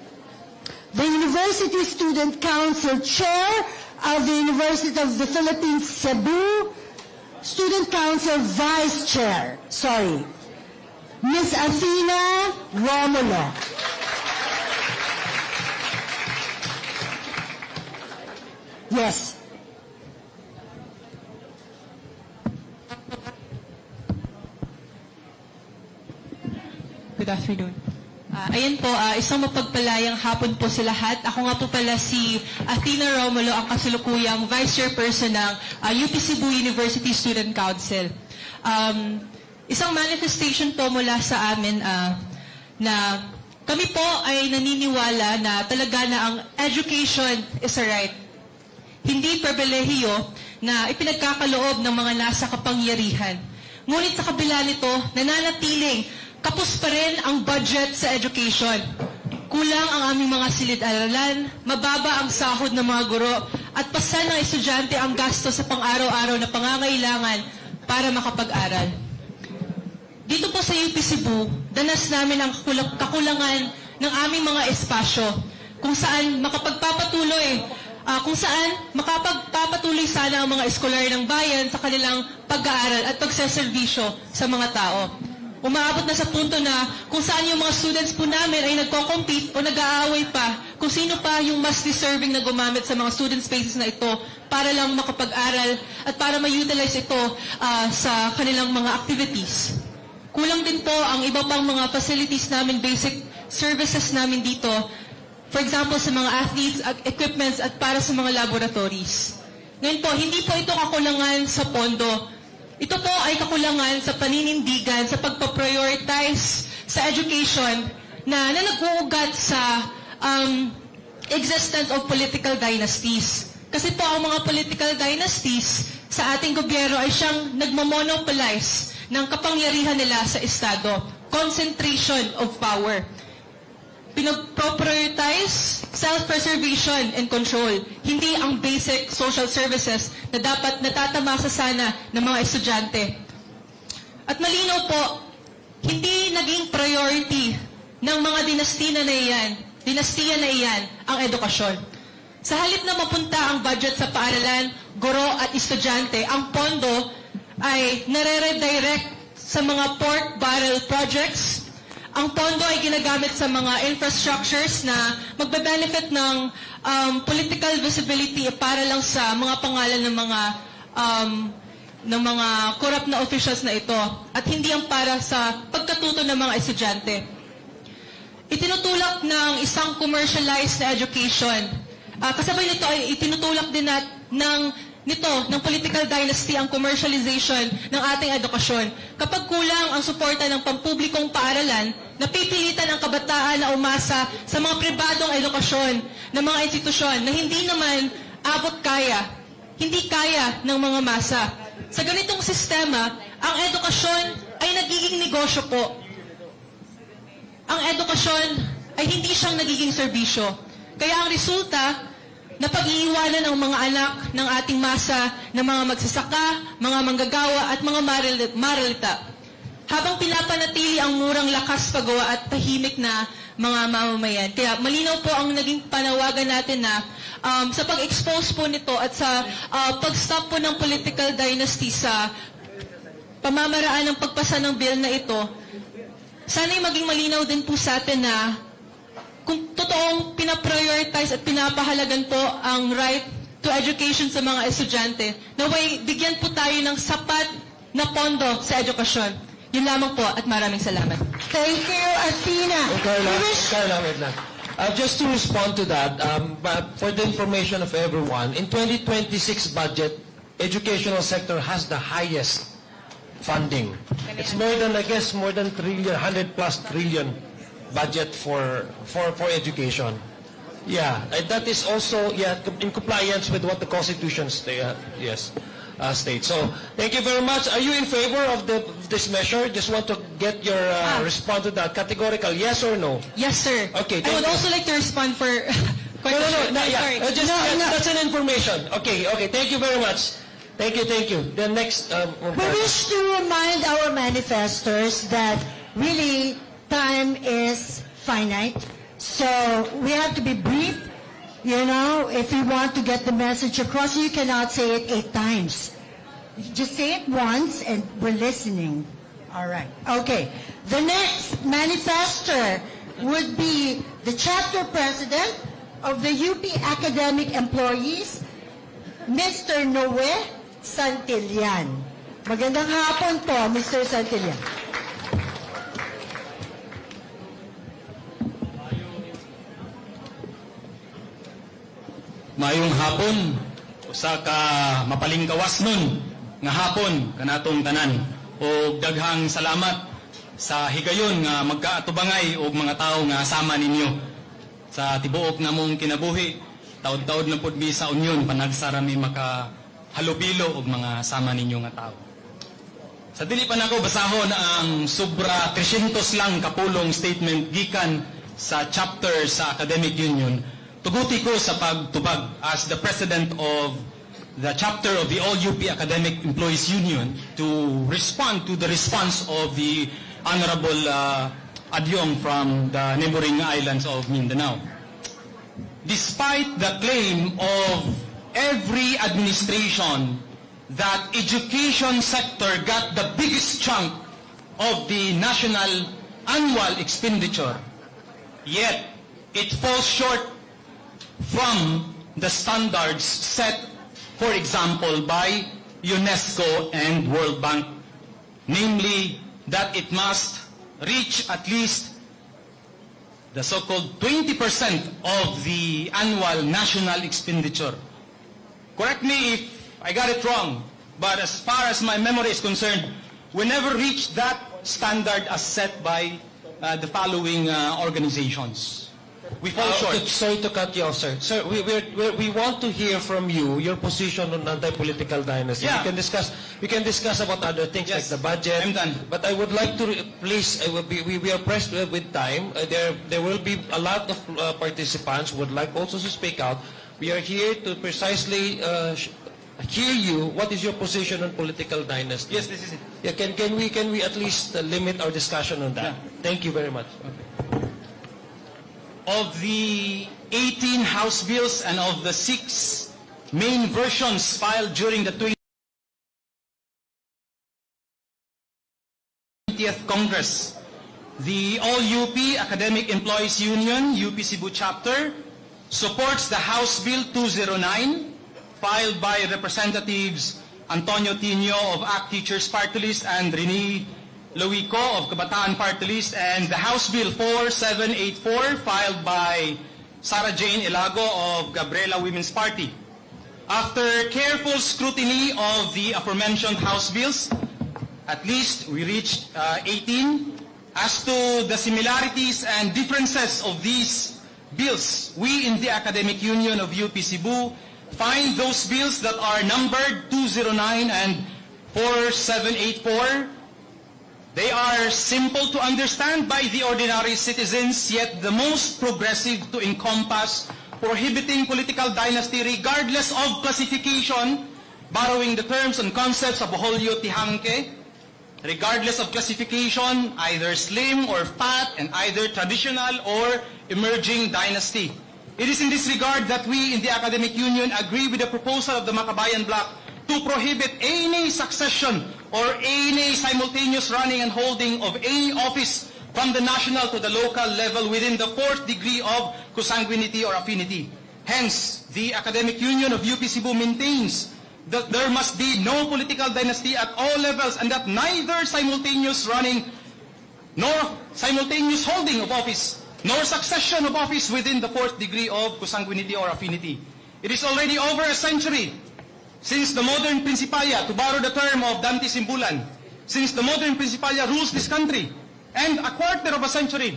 the University Student Council Chair of the University of the Philippines, Cebu, Student Council Vice Chair, Ms. Athena Romulo. Yes. Good afternoon. Ayan po, isang mapagpalayang hapon po sa lahat. Ako nga po pala si Athena Romulo, ang kasalukuyang Vice Chairperson ng UP Cebu University Student Council. Isang manifestation po mula sa amin na kami po ay naniniwala na talaga na ang education is a right. Hindi pribilehiyo na ipinagkakaloob ng mga nasa kapangyarihan. Ngunit sa kabila nito, nananatiling kapos pa rin ang budget sa education. Kulang ang aming mga silid-aralan, mababa ang sahod ng mga guro, at pasan ng estudyante ang gasto sa pang-araw-araw na pangangailangan para makapag-aral. Dito po sa UP Cebu, danas namin ang kakulangan ng aming mga espasyo kung saan makapagpapatuloy sana ang mga eskolar ng bayan sa kanilang pag-aaral at pagseserbisyo sa mga tao. Umaabot na sa punto na kung saan yung mga students po namin ay nagko-compete o nag-aaway pa kung sino pa yung mas deserving na gumamit sa mga student spaces na ito para lang makapag-aral at para ma-utilize ito sa kanilang mga activities. Kulang din po ang iba pang mga facilities namin, basic services namin dito. For example, sa mga athletes, equipments at para sa mga laboratories. Ngayon po, hindi po ito kakulangan sa pondo. Ito po ay kakulangan sa paninindigan, sa pagpaprioritize sa education na nag-uugat sa existence of political dynasties. Kasi po ang mga political dynasties sa ating gobyerno ay siyang nagmamonopolize ng kapangyarihan nila sa Estado. Concentration of power. Pinag-prioritize self-preservation and control, hindi ang basic social services na dapat natatamasa sana ng mga estudyante. At malinaw po, hindi naging priority ng mga dinastiya na iyan ang edukasyon. Sa halip na mapunta ang budget sa paaralan, guro at estudyante, ang pondo ay nare-redirect sa mga pork barrel projects. Ang pondo ay ginagamit sa mga infrastructures na magbe-benefit ng political visibility para lang sa mga pangalan ng mga corrupt na officials na ito at hindi ang para sa pagkatuto ng mga estudyante. Itinutulak ng isang commercialized na education. Kasabay nito ay itinutulak din ng political dynasty ang commercialization ng ating edukasyon. Kapag kulang ang suporta ng pampublikong paaralan, napipilitan ang kabataan na umasa sa mga pribadong edukasyon ng mga institusyon na hindi naman hindi kaya ng mga masa. Sa ganitong sistema, ang edukasyon ay nagiging negosyo po. Ang edukasyon ay hindi siyang nagiging serbisyo. Kaya ang resulta, na pag-iiwanan ang mga anak ng ating masa ng mga magsasaka, mga manggagawa at mga maralita. Habang pinapanatili ang murang lakas pagawa at tahimik na mga mamamayan. Kaya malinaw po ang naging panawagan natin na sa pag-expose po nito at sa pag-stop po ng political dynasty sa pamamaraan ng pagpasa ng bill na ito, sana'y maging malinaw din po sa atin na kung totoong pinaprioritize at pinapahalagan po ang right to education sa mga estudyante, naway bigyan po tayo ng sapat na pondo sa edukasyon. Yun lamang po at maraming salamat. Thank you, Athena. Carla, wait lang. Just to respond to that, but for the information of everyone, in 2026 budget, educational sector has the highest funding. It's more than, I guess, more than 100+ trillion budget for education. Yeah, that is also in compliance with what the Constitution states. So, thank you very much. Are you in favor of this measure? Just want to get your response to that. Categorical, yes or no? Yes, sir. Okay, I would also like to respond for... No, that's an information. Okay, thank you very much. Thank you, thank you. The next... We wish to remind our manifestors that really time is finite. So we have to be brief. You know, if you want to get the message across, you cannot say it 8 times. Just say it once and we're listening. All right. Okay. The next manifestor would be the chapter president of the UP Academic Employees, Mr. Noe Santillan. Magandang hapon po, Mr. Santillan. Mayong hapon, usa ka mapaling kawas nun, nga hapon, kanatong tanan. O daghang salamat sa higayon nga magkaatubangay og mga tao nga sama ninyo. Sa tibuok namong kinabuhi, taod-taod na pud mi sa union, panagsara mi makahalubilo og mga sama ninyo nga tao. Sa dili pa nako basahon ang sobra 300 lang kapulong statement gikan sa chapter sa Academic Union, tuguti ko sa pagtubag as the president of the chapter of the All UP Academic Employees Union to respond to the response of the Honorable Adyong from the neighboring islands of Mindanao. Despite the claim of every administration that education sector got the biggest chunk of the national annual expenditure, yet it falls short from the standards set, for example, by UNESCO and World Bank, namely that it must reach at least the so-called 20% of the annual national expenditure. Correct me if I got it wrong, but as far as my memory is concerned, we never reached that standard as set by the following organizations. We fall short. Sorry to cut you off, sir. Sir, we want to hear from you your position on anti-political dynasty. Yeah. We can discuss about other things like the budget. I'm done. But I would like to please. We are pressed with time. There will be a lot of participants who would like also to speak out. We are here to precisely hear you. What is your position on political dynasty? Yes, this is it. Yeah, can we at least limit our discussion on that? Yeah. Thank you very much. Of the 18 House bills and of the 6 main versions filed during the 20th Congress, the All UP Academic Employees Union, UP Cebu Chapter, supports the House Bill 209, filed by Representatives Antonio Tino of ACT Teachers Party List and Rene Loico of Kabataan Party List, and the House Bill 4784 filed by Sarah Jane Ilago of Gabriela Women's Party. After careful scrutiny of the aforementioned House bills, at least we reached 18. As to the similarities and differences of these bills, we in the Academic Union of UP Cebu find those bills that are numbered 209 and 4784. They are simple to understand by the ordinary citizens, yet the most progressive to encompass prohibiting political dynasty regardless of classification, borrowing the terms and concepts of Boholio Tihanke, regardless of classification, either slim or fat, and either traditional or emerging dynasty. It is in this regard that we in the Academic Union agree with the proposal of the Makabayan Bloc to prohibit any succession or any simultaneous running and holding of any office from the national to the local level within the 4th degree of consanguinity or affinity. Hence, the Academic Union of UP Cebu maintains that there must be no political dynasty at all levels and that neither simultaneous running nor simultaneous holding of office nor succession of office within the 4th degree of consanguinity or affinity. It is already over a century since the modern Principalia, to borrow the term of Dante Simbulan, since the modern Principalia rules this country, and a quarter of a century,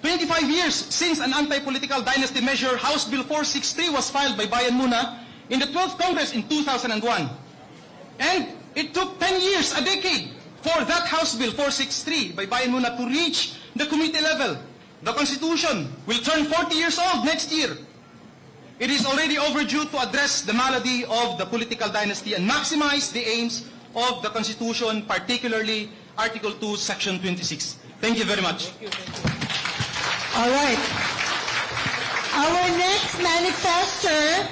25 years since an anti-political dynasty measure, House Bill 463, was filed by Bayan Muna in the 12th Congress in 2001. And it took 10 years, a decade, for that House Bill 463 by Bayan Muna to reach the committee level. The Constitution will turn 40 years old next year. It is already overdue to address the malady of the political dynasty and maximize the aims of the Constitution, particularly Article 2, Section 26. Thank you very much. All right. Our next manifester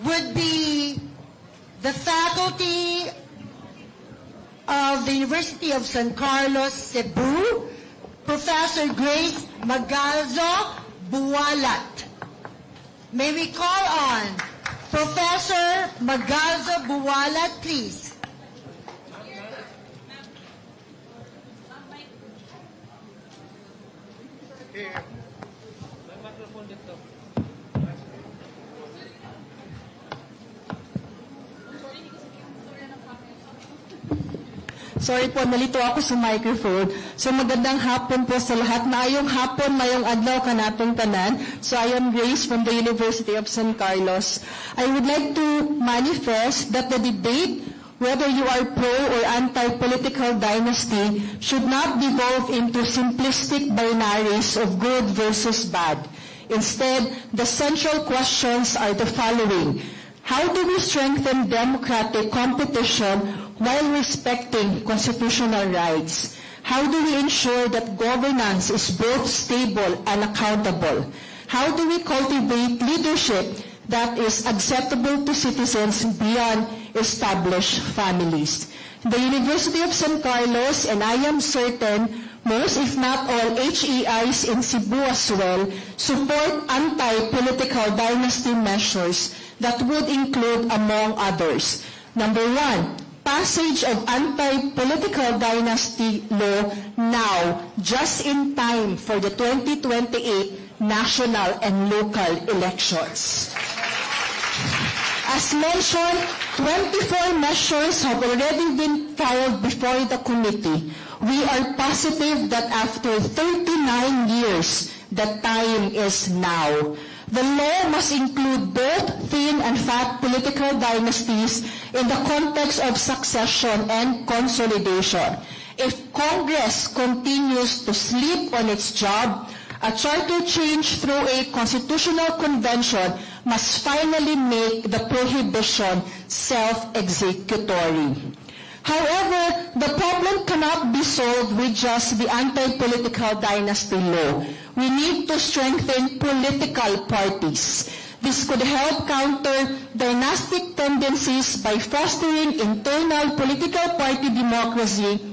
would be the faculty of the University of San Carlos, Cebu, Professor Grace Magalzo Buwalat. May we call on Professor Magalzo Buwalat, please. Sorry po, nalito ako sa microphone. So magandang hapon po sa lahat. Maayong hapon, mayong adlaw kanatong tanan. So I am Grace from the University of San Carlos. I would like to manifest that the debate, whether you are pro or anti-political dynasty, should not devolve into simplistic binaries of good versus bad. Instead, the central questions are the following. How do we strengthen democratic competition while respecting constitutional rights? How do we ensure that governance is both stable and accountable? How do we cultivate leadership that is acceptable to citizens beyond established families? The University of San Carlos, and I am certain most, if not all, HEIs in Cebu as well, support anti-political dynasty measures that would include, among others, number 1, passage of anti-political dynasty law now, just in time for the 2028 national and local elections. As mentioned, 24 measures have already been filed before the committee. We are positive that after 39 years, the time is now. The law must include both thin and fat political dynasties in the context of succession and consolidation. If Congress continues to sleep on its job, a charter change through a constitutional convention must finally make the prohibition self-executory. However, the problem cannot be solved with just the anti-political dynasty law. We need to strengthen political parties. This could help counter dynastic tendencies by fostering internal political party democracy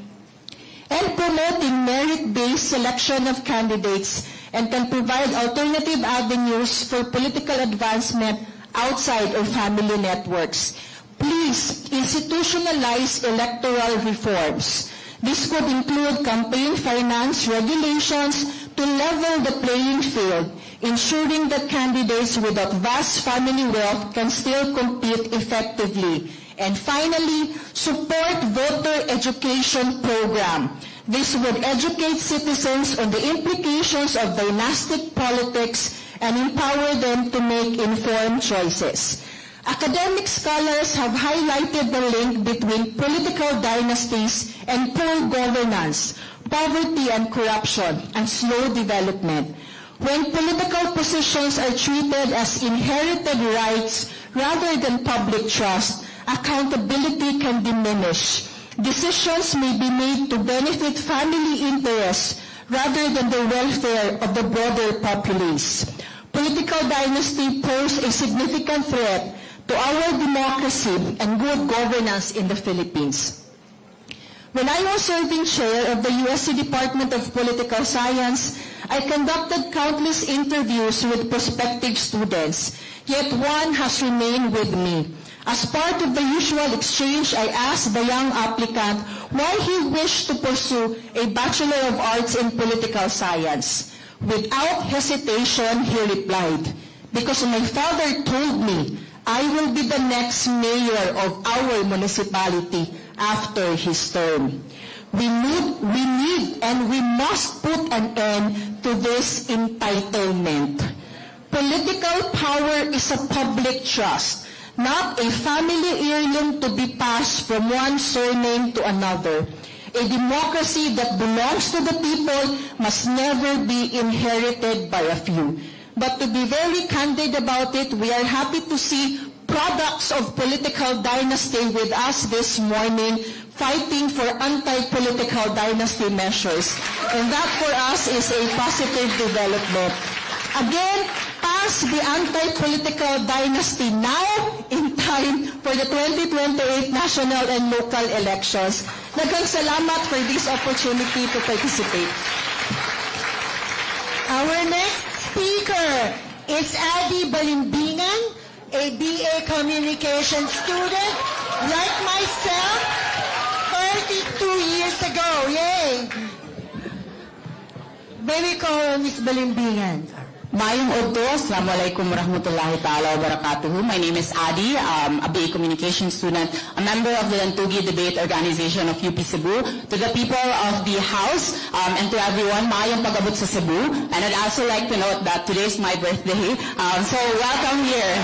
and promoting merit-based selection of candidates, and can provide alternative avenues for political advancement outside of family networks. Please institutionalize electoral reforms. This could include campaign finance regulations to level the playing field, ensuring that candidates without vast family wealth can still compete effectively. And finally, support voter education program. This would educate citizens on the implications of dynastic politics and empower them to make informed choices. Academic scholars have highlighted the link between political dynasties and poor governance, poverty and corruption, and slow development. When political positions are treated as inherited rights rather than public trust, accountability can diminish. Decisions may be made to benefit family interests rather than the welfare of the broader populace. Political dynasty pose a significant threat to our democracy and good governance in the Philippines. When I was serving chair of the USC Department of Political Science, I conducted countless interviews with prospective students, yet one has remained with me. As part of the usual exchange, I asked the young applicant why he wished to pursue a Bachelor of Arts in Political Science. Without hesitation, he replied, "Because my father told me I will be the next mayor of our municipality after his term." We need and we must put an end to this entitlement. Political power is a public trust, not a family heirloom to be passed from one surname to another. A democracy that belongs to the people must never be inherited by a few. but to be very candid about it, we are happy to see products of political dynasty with us this morning fighting for anti-political dynasty measures. And that for us is a positive development. Again, pass the anti-political dynasty now in time for the 2028 national and local elections. Daghang salamat for this opportunity to participate. Our next speaker is Adi Balimbingan, a BA Communication student, like myself, 32 years ago. Yay! Baby ko, Miss Balimbingan. Mayong Oddo, Assalamualaikum warahmatullahi ta'ala wabarakatuh. My name is Adi, a BA Communication student, a member of the Lantugi Debate Organization of UP Cebu. To the people of the House and to everyone, mayong pag-abot sa Cebu. And I'd also like to note that today is my birthday. So welcome here.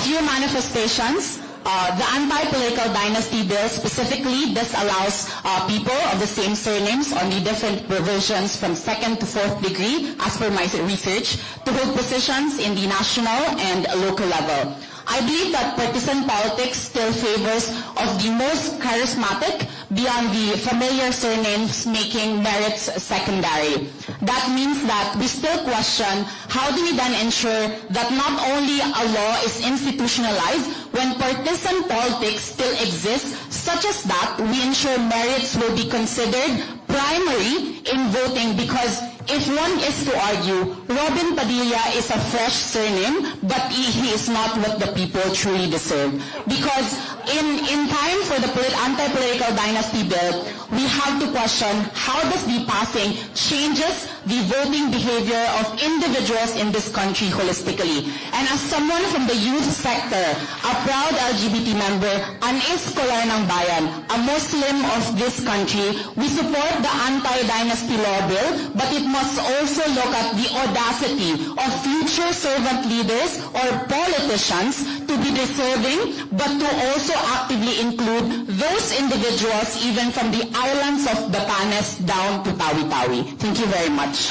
Few manifestations. The anti-political dynasty bill specifically disallows people of the same surnames on the different provisions from 2nd to 4th degree, as per my research, to hold positions in the national and local level. I believe that partisan politics still favors of the most charismatic beyond the familiar surnames, making merits secondary. That means that we still question how do we then ensure that not only a law is institutionalized when partisan politics still exists, such as that we ensure merits will be considered primary in voting, because if one is to argue, Robin Padilla is a fresh surname, but he is not what the people truly deserve. Because in time for the anti-political dynasty bill, we have to question how does the passing changes the voting behavior of individuals in this country holistically. And as someone from the youth sector, a proud LGBT member, an scholar ng bayan, a Muslim of this country, we support the anti-dynasty law bill, but it must also look at the audacity of future servant leaders or politicians to be deserving, but to also actively include those individuals even from the islands of the Panes down to Tawi-Tawi. Thank you very much.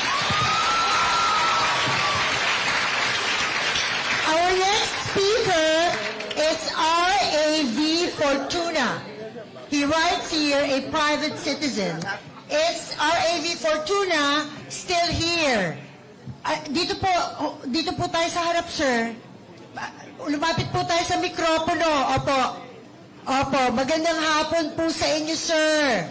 Our next speaker is R.A.V. Fortuna. He writes here, a private citizen. Is R.A.V. Fortuna still here? Dito po tayo sa harap, sir. Lumapit po tayo sa mikropono. Opo, magandang hapon po sa inyo, sir.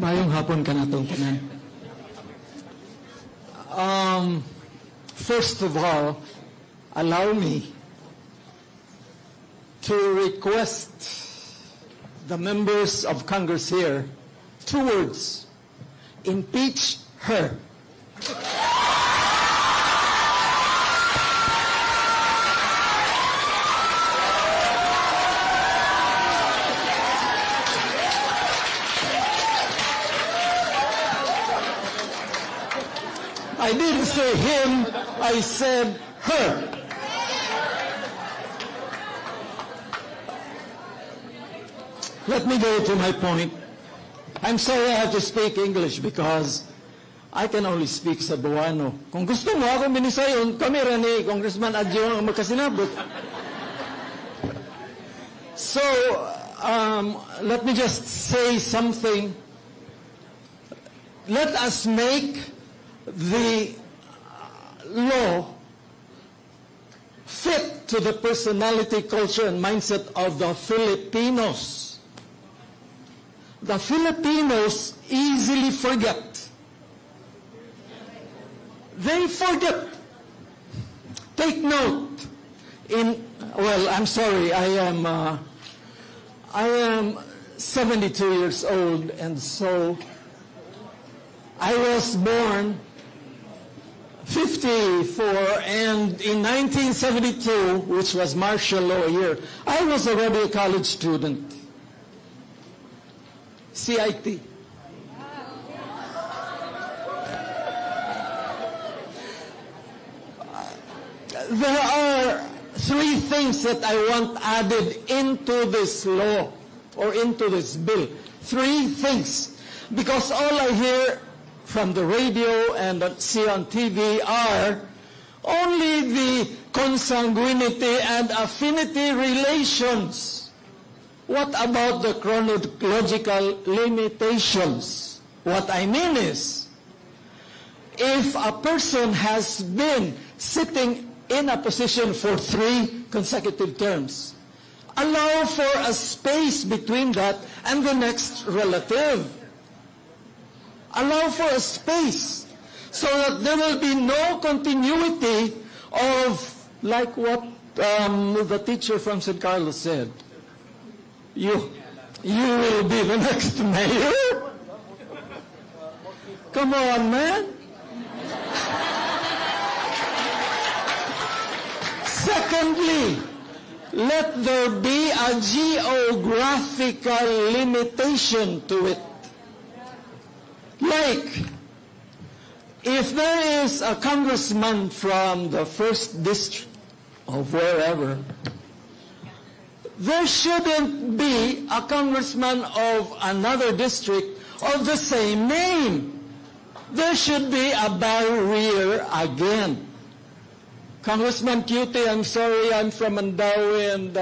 Mayong hapon ka na itong tanan. First of all, allow me to request the members of Congress here 2 words: impeach her. I didn't say him, I said her. Let me go to my point. I'm sorry I have to speak English because I can only speak Cebuano. Kung gusto mo ako minisayon, kami rin ni Congressman Adjo ang magkasinabot. So, let me just say something. Let us make the law fit to the personality, culture, and mindset of the Filipinos. The Filipinos easily forget. They forget. Take note. I'm sorry, I am 72 years old, and so I was born 54, and in 1972, which was martial law year, I was already a college student. CIT. There are three things that I want added into this law or into this bill. Three things. Because all I hear from the radio and see on TV are only the consanguinity and affinity relations. What about the chronological limitations? What I mean is, if a person has been sitting in a position for 3 consecutive terms, allow for a space between that and the next relative. Allow for a space so that there will be no continuity of, like what the teacher from St. Carlos said, you will be the next mayor? Come on, man. Secondly, let there be a geographical limitation to it. Like, if there is a congressman from the 1st district of wherever, there shouldn't be a congressman of another district of the same name. There should be a barrier again. Congressman Cutie, I'm sorry, I'm from Mandawi and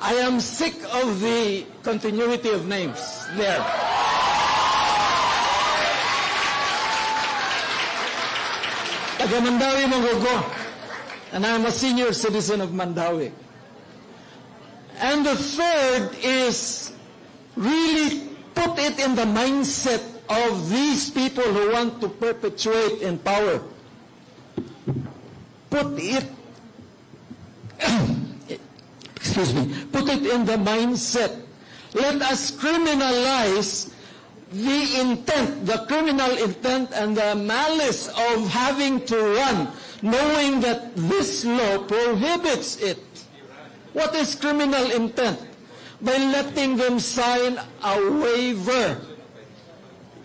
I am sick of the continuity of names there. Taga Mandawi Magogo, and I'm a senior citizen of Mandawi. And the third is really put it in the mindset of these people who want to perpetuate in power. Put it put it in the mindset. Let us criminalize the intent, the criminal intent and the malice of having to run, knowing that this law prohibits it. What is criminal intent? By letting them sign a waiver.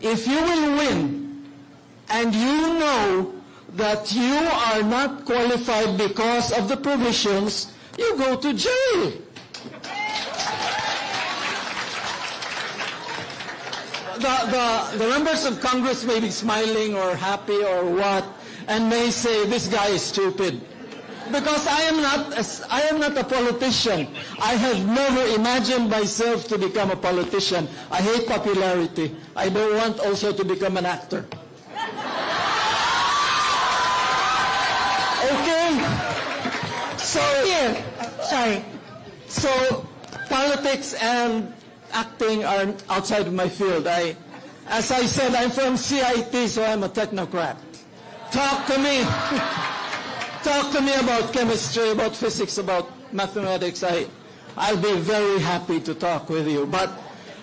If you will win, and you know that you are not qualified because of the provisions, you go to jail. The members of Congress may be smiling or happy or what, and may say, this guy is stupid. Because I am not a politician. I have never imagined myself to become a politician. I hate popularity. I don't want also to become an actor. Okay? So, sorry. So, politics and acting are outside of my field. As I said, I'm from CIT, so I'm a technocrat. Talk to me. Talk to me about chemistry, about physics, about mathematics. I'll be very happy to talk with you. But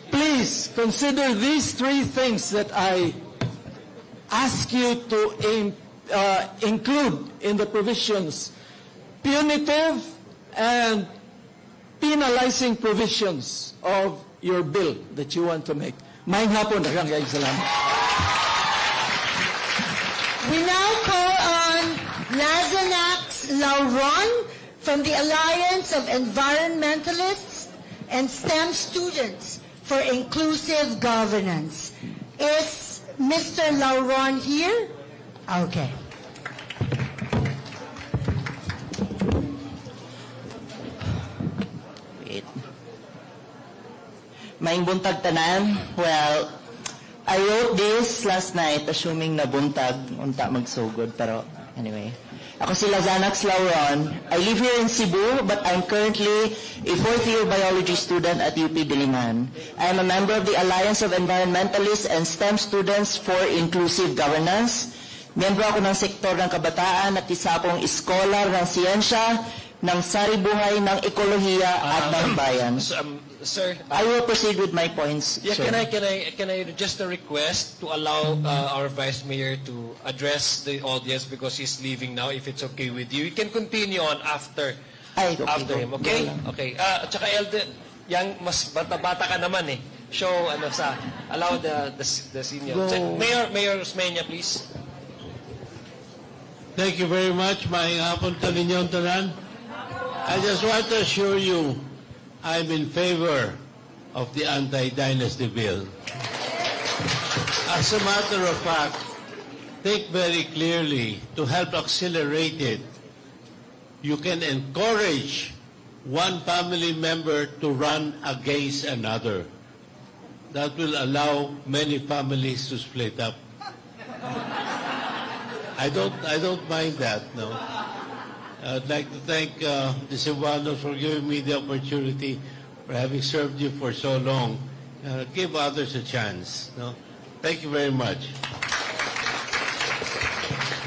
please consider these three things that I ask you to include in the provisions. Punitive and penalizing provisions of your bill that you want to make. Maayong hapon, daghang kayong salamat. We now call on Lazanax Lauron from the Alliance of Environmentalists and STEM Students for Inclusive Governance. Is Mr. Lauron here? Okay. Maing buntag tanan. Well, I wrote this last night assuming na buntag unta magsugod, pero anyway. Ako si Lazanax Lauron. I live here in Cebu, but I'm currently a 4th-year biology student at UP Diliman. I am a member of the Alliance of Environmentalists and STEM Students for Inclusive Governance. Miyembro ako ng sektor ng kabataan at isa akong iskolar ng siyensya, ng saribuhay, ng ekolohiya at ng bayan. Sir, I will proceed with my points. yeah, sir. can I just a request to allow our Vice Mayor to address the audience because he's leaving now, if it's okay with you. You can continue on after him, okay? Okay. At saka Elder, yang mas bata-bata ka naman eh. Show allow the senior. Mayor Osmeña, please. Thank you very much. Maayong hapon ta ninyong tanan. I just want to assure you, I'm in favor of the anti-dynasty bill. As a matter of fact, think very clearly to help accelerate it. You can encourage one family member to run against another. That will allow many families to split up. I don't mind that, no. I'd like to thank the Cebuanos for giving me the opportunity, for having served you for so long. Give others a chance, no. Thank you very much.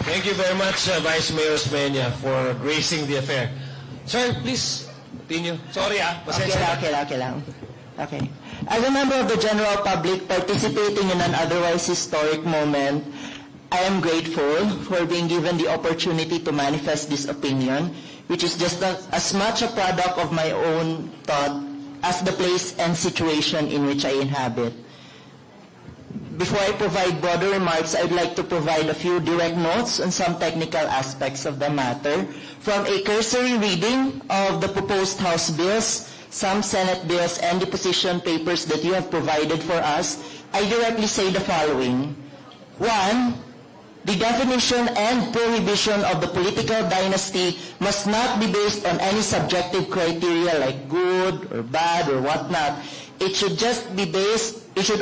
Thank you very much, Vice Mayor Osmeña, for gracing the affair. Sir, please continue. Sorry, Okay lang. Okay. As a member of the general public participating in an otherwise historic moment, I am grateful for being given the opportunity to manifest this opinion, which is just as much a product of my own thought as the place and situation in which I inhabit. Before I provide broader remarks, I'd like to provide a few direct notes on some technical aspects of the matter. From a cursory reading of the proposed House bills, some Senate bills, and the position papers that you have provided for us, I directly say the following. 1. The definition and prohibition of the political dynasty must not be based on any subjective criteria like good or bad or whatnot. It should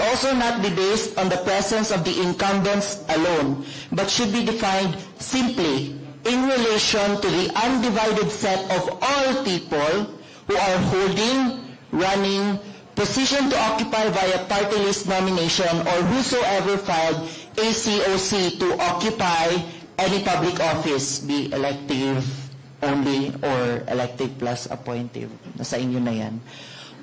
also not be based on the presence of the incumbents alone, but should be defined simply in relation to the undivided set of all people who are holding, running, position to occupy via party list nomination, or whosoever filed ACOC to occupy any public office, be elective only or elective plus appointive. Nasa inyo na yan.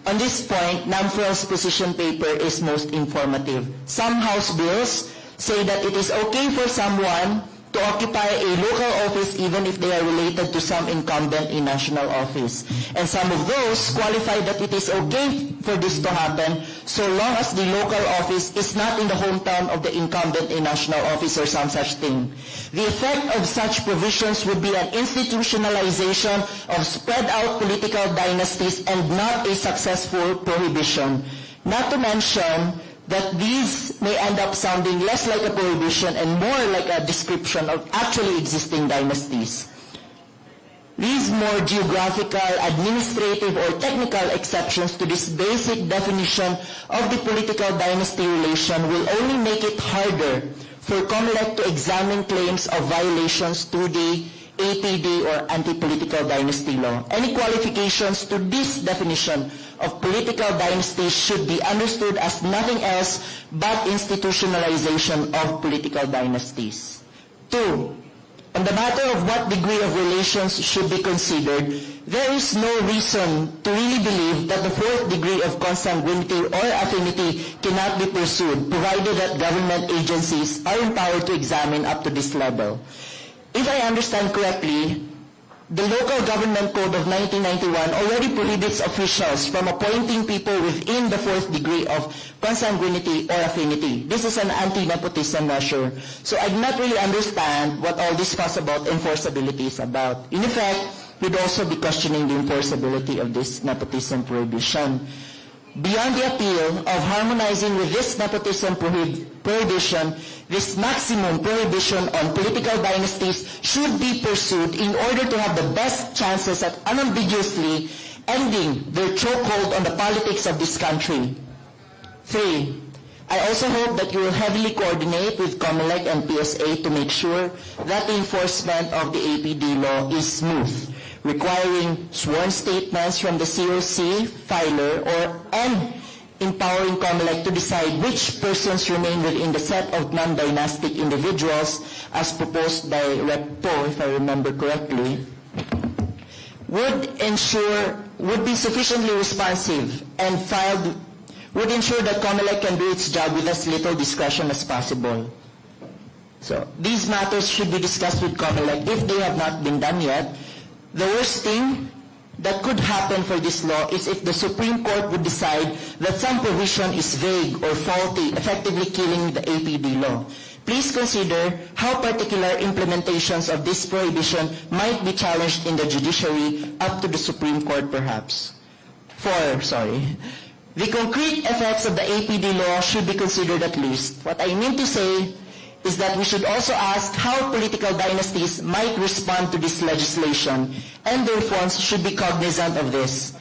On this point, NAMFREL's position paper is most informative. Some House bills say that it is okay for someone to occupy a local office even if they are related to some incumbent in national office. And some of those qualify that it is okay for this to happen so long as the local office is not in the hometown of the incumbent in national office or some such thing. The effect of such provisions would be an institutionalization of spread out political dynasties and not a successful prohibition. Not to mention that these may end up sounding less like a prohibition and more like a description of actually existing dynasties. These more geographical, administrative, or technical exceptions to this basic definition of the political dynasty relation will only make it harder for COMELEC to examine claims of violations to the APD or anti-political dynasty law. Any qualifications to this definition of political dynasty should be understood as nothing else but institutionalization of political dynasties. 2. On the matter of what degree of relations should be considered, there is no reason to really believe that the fourth degree of consanguinity or affinity cannot be pursued, provided that government agencies are empowered to examine up to this level. If I understand correctly, the Local Government Code of 1991 already prohibits officials from appointing people within the fourth degree of consanguinity or affinity. This is an anti-nepotism measure. So I do not really understand what all this fuss about enforceability is about. In effect, we'd also be questioning the enforceability of this nepotism prohibition. Beyond the appeal of harmonizing with this nepotism prohibition, this maximum prohibition on political dynasties should be pursued in order to have the best chances at unambiguously ending their chokehold on the politics of this country. 3. I also hope that you will heavily coordinate with COMELEC and PSA to make sure that the enforcement of the APD law is smooth, requiring sworn statements from the COC filer and empowering COMELEC to decide which persons remain within the set of non-dynastic individuals as proposed by Rep. Po, if I remember correctly, would be sufficiently responsive and would ensure that COMELEC can do its job with as little discretion as possible. So these matters should be discussed with COMELEC if they have not been done yet. The worst thing that could happen for this law is if the Supreme Court would decide that some provision is vague or faulty, effectively killing the APD law. Please consider how particular implementations of this prohibition might be challenged in the judiciary up to the Supreme Court perhaps. 4, the concrete effects of the APD law should be considered at least. What I mean to say is that we should also ask how political dynasties might respond to this legislation, and the reforms should be cognizant of this.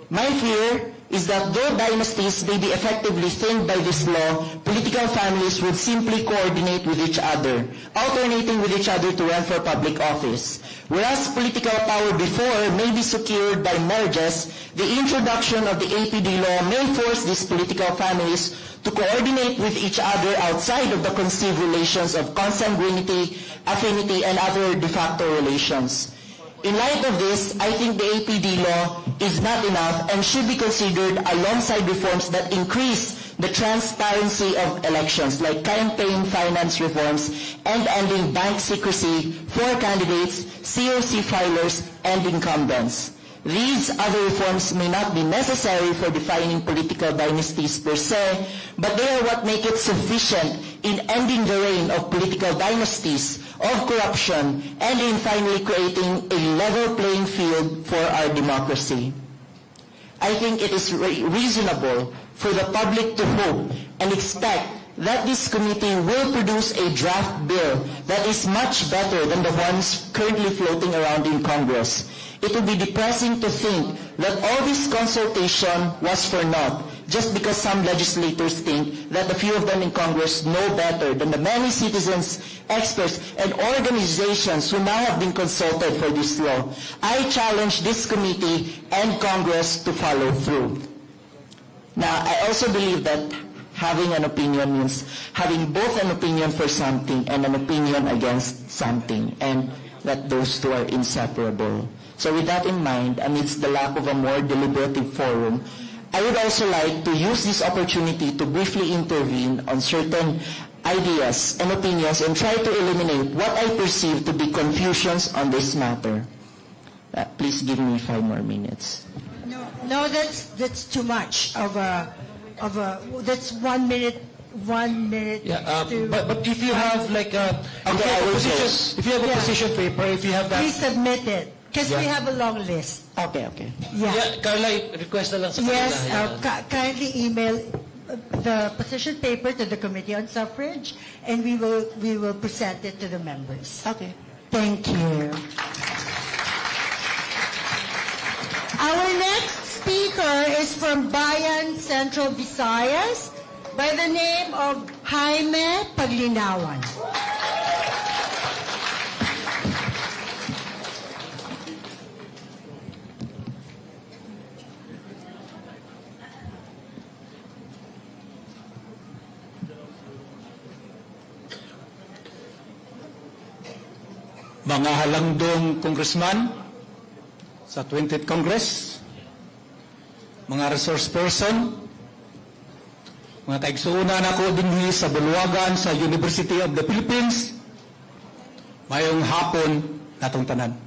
My fear is that though dynasties may be effectively thinned by this law, political families would simply coordinate with each other, alternating with each other to run for public office. Whereas political power before may be secured by marriages, the introduction of the APD law may force these political families to coordinate with each other outside of the conceived relations of consanguinity, affinity, and other de facto relations. In light of this, I think the APD law is not enough and should be considered alongside reforms that increase the transparency of elections, like campaign finance reforms and ending bank secrecy for candidates, COC filers, and incumbents. These other reforms may not be necessary for defining political dynasties per se, but they are what make it sufficient in ending the reign of political dynasties, of corruption, and in finally creating a level playing field for our democracy. I think it is reasonable for the public to hope and expect that this committee will produce a draft bill that is much better than the ones currently floating around in Congress. It would be depressing to think that all this consultation was for naught, just because some legislators think that a few of them in Congress know better than the many citizens, experts, and organizations who now have been consulted for this law. I challenge this committee and Congress to follow through. Now, I also believe that having an opinion means having both an opinion for something and an opinion against something, and that those two are inseparable. So with that in mind, amidst the lack of a more deliberative forum, I would also like to use this opportunity to briefly intervene on certain ideas and opinions and try to eliminate what I perceive to be confusions on this matter. Please give me 5 more minutes. No, that's too much of a that's 1 minute. 1 minute. Yeah, but if you have like a if you have a position paper, if you have that, please submit it. Because we have a long list. Okay. Yeah. Carla, request na lang sa Yes, kanila. kindly email the position paper to the Committee on Suffrage, and we will present it to the members. Okay. Thank you. Our next speaker is from Bayan Central Visayas by the name of Jaime Paglinawan. Mga halangdong congressman sa 20th Congress, mga resource person, mga taigsuuna na ko dinhi sa Bulwagan sa University of the Philippines, mayong hapon natong tanan.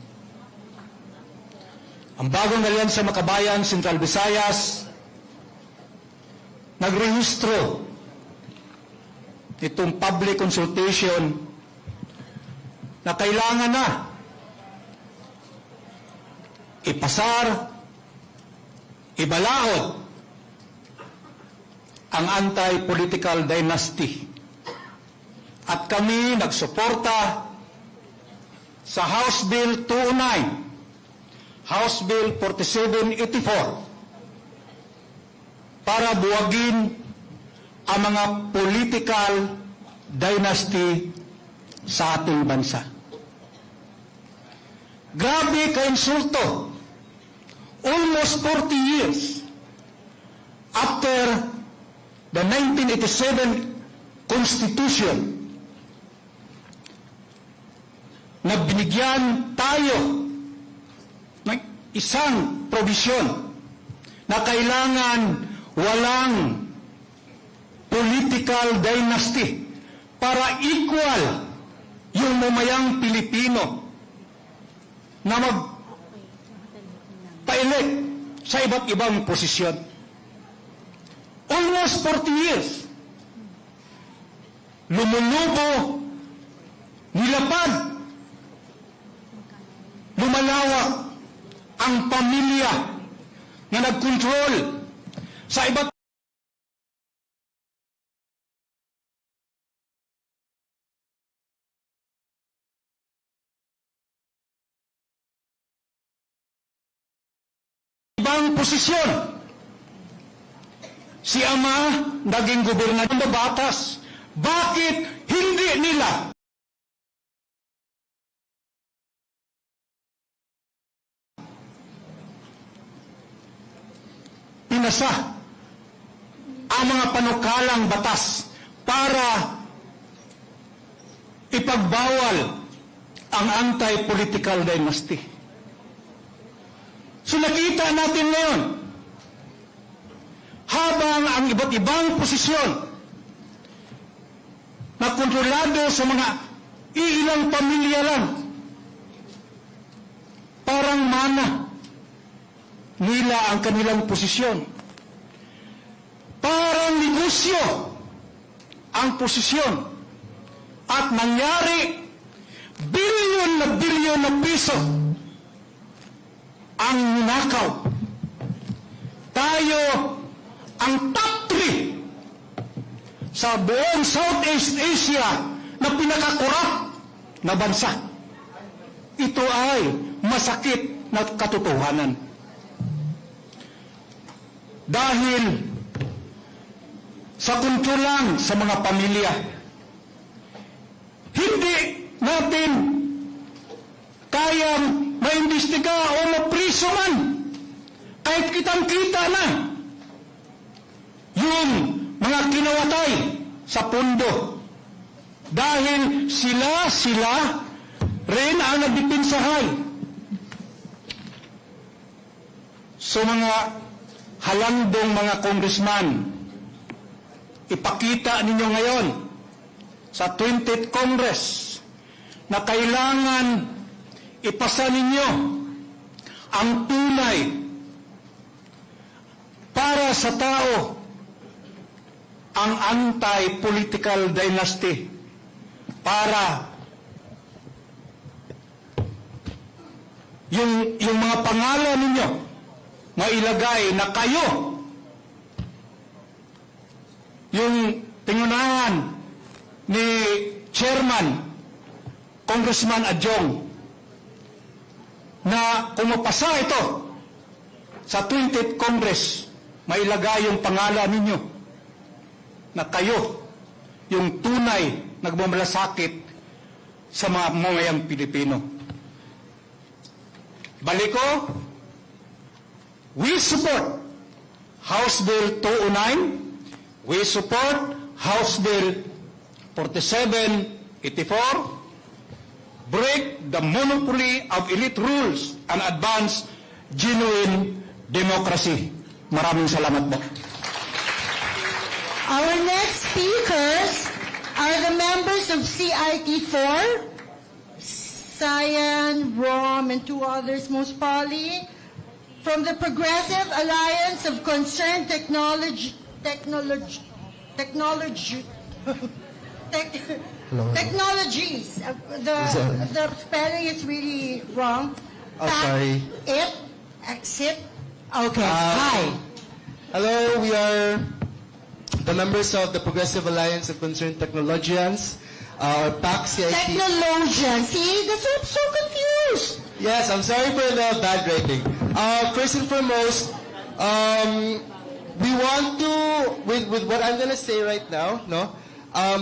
Ang bagong alyansa Makabayan Central Visayas nagrehistro itong public consultation na kailangan na ipasar, ibalaod ang anti-political dynasty. At kami nagsuporta sa House Bill 209, House Bill 4784 para buwagin ang mga political dynasty sa ating bansa. Grabe ka-insulto. Almost 40 years after the 1987 Constitution na binigyan tayo ng isang provision na kailangan walang political dynasty para equal yung mamayang Pilipino na magpa-elect sa iba't ibang posisyon. Almost 40 years. lumulubo, nilapad, lumalawak ang pamilya na nagkontrol sa iba't ibang posisyon. Si ama naging gobernador ng batas. Bakit hindi nila pinasa ang mga panukalang batas para ipagbawal ang anti-political dynasty? So nakita natin ngayon, habang ang iba't ibang posisyon na kontrolado sa mga iilang pamilya lang, parang mana nila ang kanilang posisyon. Parang negosyo ang posisyon. At nangyari, bilyon na piso ang ninakaw. Tayo ang top 3 sa buong Southeast Asia na pinakakorap na bansa. Ito ay masakit na katotohanan. Dahil sa kontrolan sa mga pamilya, hindi natin kayang maimbestiga o mapriso man kahit kitang-kita na yung mga kinawatay sa pundo. Dahil sila rin ang nagdipinsahay. So mga halandong mga congressman, ipakita ninyo ngayon sa 20th Congress na kailangan ipasa ninyo ang tunay para sa tao, ang anti-political dynasty, para yung mga pangalan ninyo mailagay na kayo yung pingunahan ni Chairman Congressman Adjong, na kung mapasa ito sa 20th Congress, mailagay yung pangalan ninyo na kayo yung tunay nagmamalasakit sa mga mamayang Pilipino. Balik ko, we support House Bill 209, we support House Bill 4784, break the monopoly of elite rules and advance genuine democracy. Maraming salamat po. Our next speakers are the members of CIT4, Cyan, Rom, and 2 others, most probably, from the Progressive Alliance of Concerned Technologies. The spelling is really wrong. Oh, sorry. Exit. Okay. Hi. Hello, we are the members of the Progressive Alliance of Concerned Technologians, or PAC CIT. Technologians. See, that's why I'm so confused. Yes, I'm sorry for the bad rating. First and foremost, we want to, with what I'm going to say right now,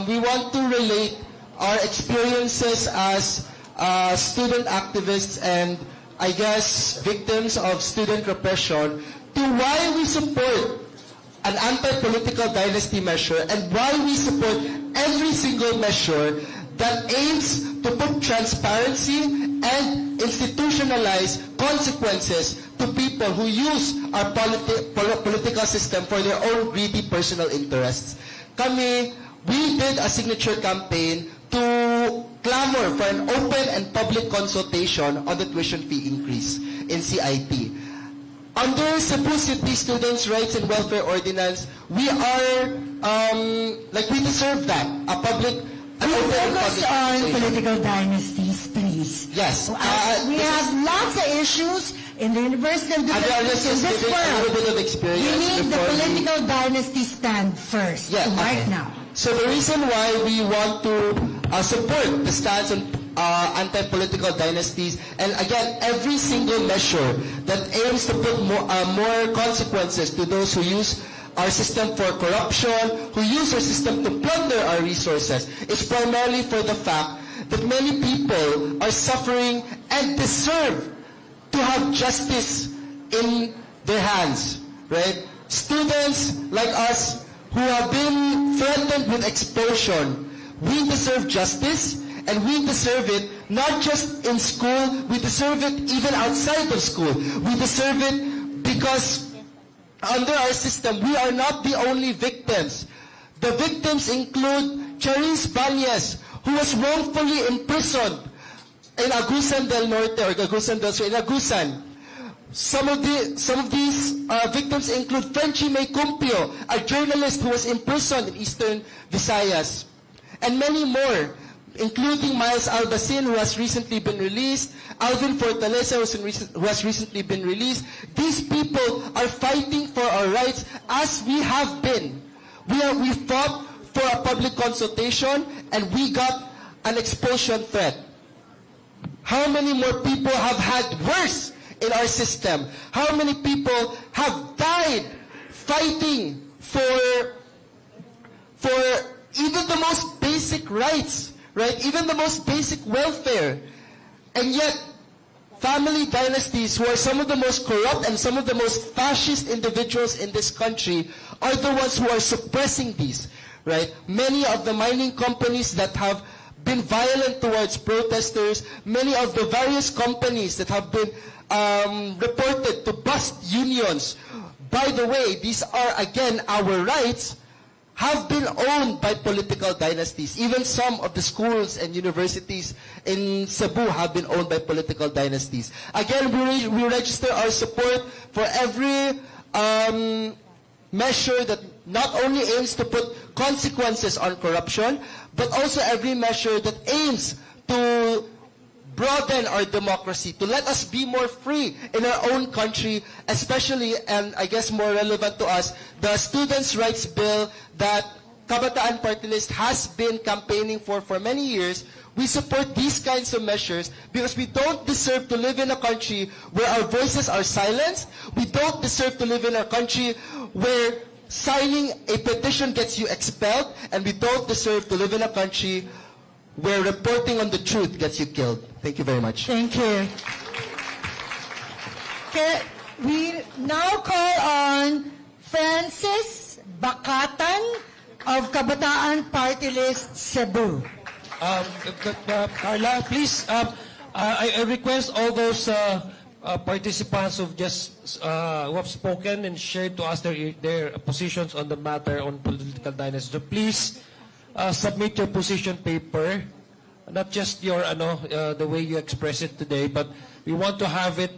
we want to relate our experiences as student activists and, I guess, victims of student repression to why we support an anti-political dynasty measure and why we support every single measure that aims to put transparency and institutionalize consequences to people who use our political system for their own greedy personal interests. We did a signature campaign to clamor for an open and public consultation on the tuition fee increase in CIT. Under Cebu City Students' Rights and Welfare Ordinance, we are like we deserve that. A public, an We open and focus public on conversation. political dynasties, please. Yes. We have lots of issues in the University of the And I'm just in this giving a little world. bit of experience We need the before we- political dynasty stand first, right now. So the reason why we want to support the stance on anti-political dynasties, and again, every single measure that aims to put more consequences to those who use our system for corruption, who use our system to plunder our resources, is primarily for the fact that many people are suffering and deserve to have justice in their hands, right? Students like us who have been threatened with expulsion, we deserve justice, and we deserve it not just in school, we deserve it even outside of school. We deserve it because under our system, we are not the only victims. The victims include Charis Banyes, who was wrongfully imprisoned in Agusan del Norte, or Agusan del Sur, in Agusan. Some of these victims include Frenchie May Cumpio, a journalist who was imprisoned in Eastern Visayas, and many more, including Miles Albacin, who has recently been released, Alvin Fortaleza, who has recently been released. These people are fighting for our rights as we have been. We fought for a public consultation, and we got an expulsion threat. How many more people have had worse in our system? How many people have died fighting for even the most basic rights, right? Even the most basic welfare. And yet, family dynasties, who are some of the most corrupt and some of the most fascist individuals in this country, are the ones who are suppressing these, right? Many of the mining companies that have been violent towards protesters, many of the various companies that have been reported to bust unions. By the way, these are, again, our rights, have been owned by political dynasties. Even some of the schools and universities in Cebu have been owned by political dynasties. Again, we register our support for every measure that not only aims to put consequences on corruption, but also every measure that aims to broaden our democracy, to let us be more free in our own country, especially, and I guess more relevant to us, the Students' Rights Bill that Kabataan Party List has been campaigning for many years. We support these kinds of measures because we don't deserve to live in a country where our voices are silenced. We don't deserve to live in a country where signing a petition gets you expelled, and we don't deserve to live in a country where reporting on the truth gets you killed. Thank you very much. Thank you. Okay, we now call on Francis Bakatan of Kabataan Party List Cebu. Carla, please, I request all those participants who have spoken and shared to us their positions on the matter on political dynasty. So please submit your position paper, not just your the way you express it today, but we want to have it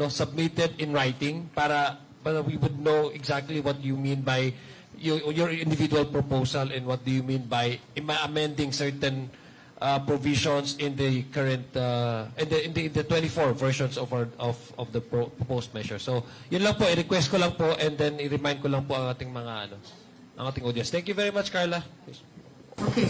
submitted in writing para we would know exactly what you mean by your individual proposal and what do you mean by amending certain provisions in the current in the 24 versions of the proposed measure. So yun lang po, i-request ko lang po, and then i-remind ko lang po ang ating mga ang ating audience. Thank you very much, Carla. Okay.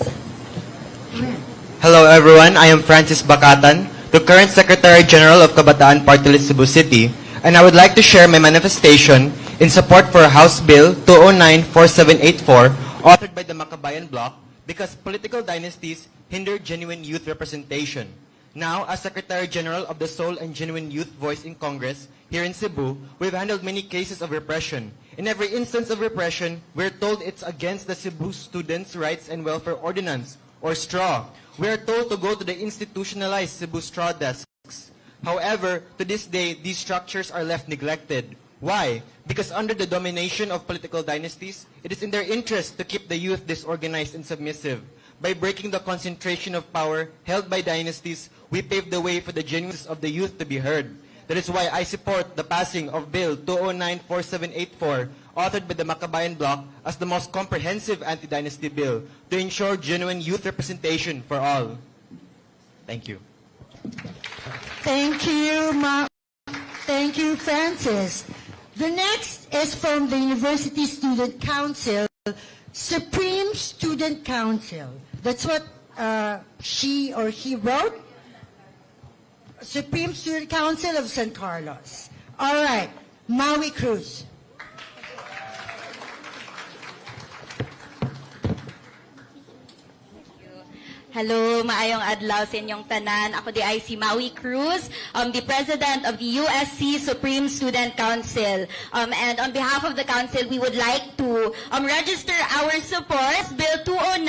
Hello everyone, I am Francis Bakatan, the current Secretary General of Kabataan Party List Cebu City, and I would like to share my manifestation in support for House Bill 209-4784, authored by the Makabayan Bloc, because political dynasties hinder genuine youth representation. Now, as Secretary General of the sole and genuine youth voice in Congress, here in Cebu, we've handled many cases of repression. In every instance of repression, we're told it's against the Cebu Students' Rights and Welfare Ordinance, or STRAW. We are told to go to the institutionalized Cebu STRAW desks. However, to this day, these structures are left neglected. Why? Because under the domination of political dynasties, it is in their interest to keep the youth disorganized and submissive. By breaking the concentration of power held by dynasties, we pave the way for the genuineness of the youth to be heard. That is why I support the passing of Bill 209-4784, authored by the Makabayan Bloc as the most comprehensive anti-dynasty bill to ensure genuine youth representation for all. Thank you. Thank you, Thank you, Francis. The next is from the University Student Council, Supreme Student Council. That's what she or he wrote. Supreme Student Council of San Carlos. All right, Maui Cruz. Hello, maayong adlaw sa inyong tanan. Ako di ay si Maui Cruz, the President of the USC Supreme Student Council. And on behalf of the Council, we would like to register our support, Bill 209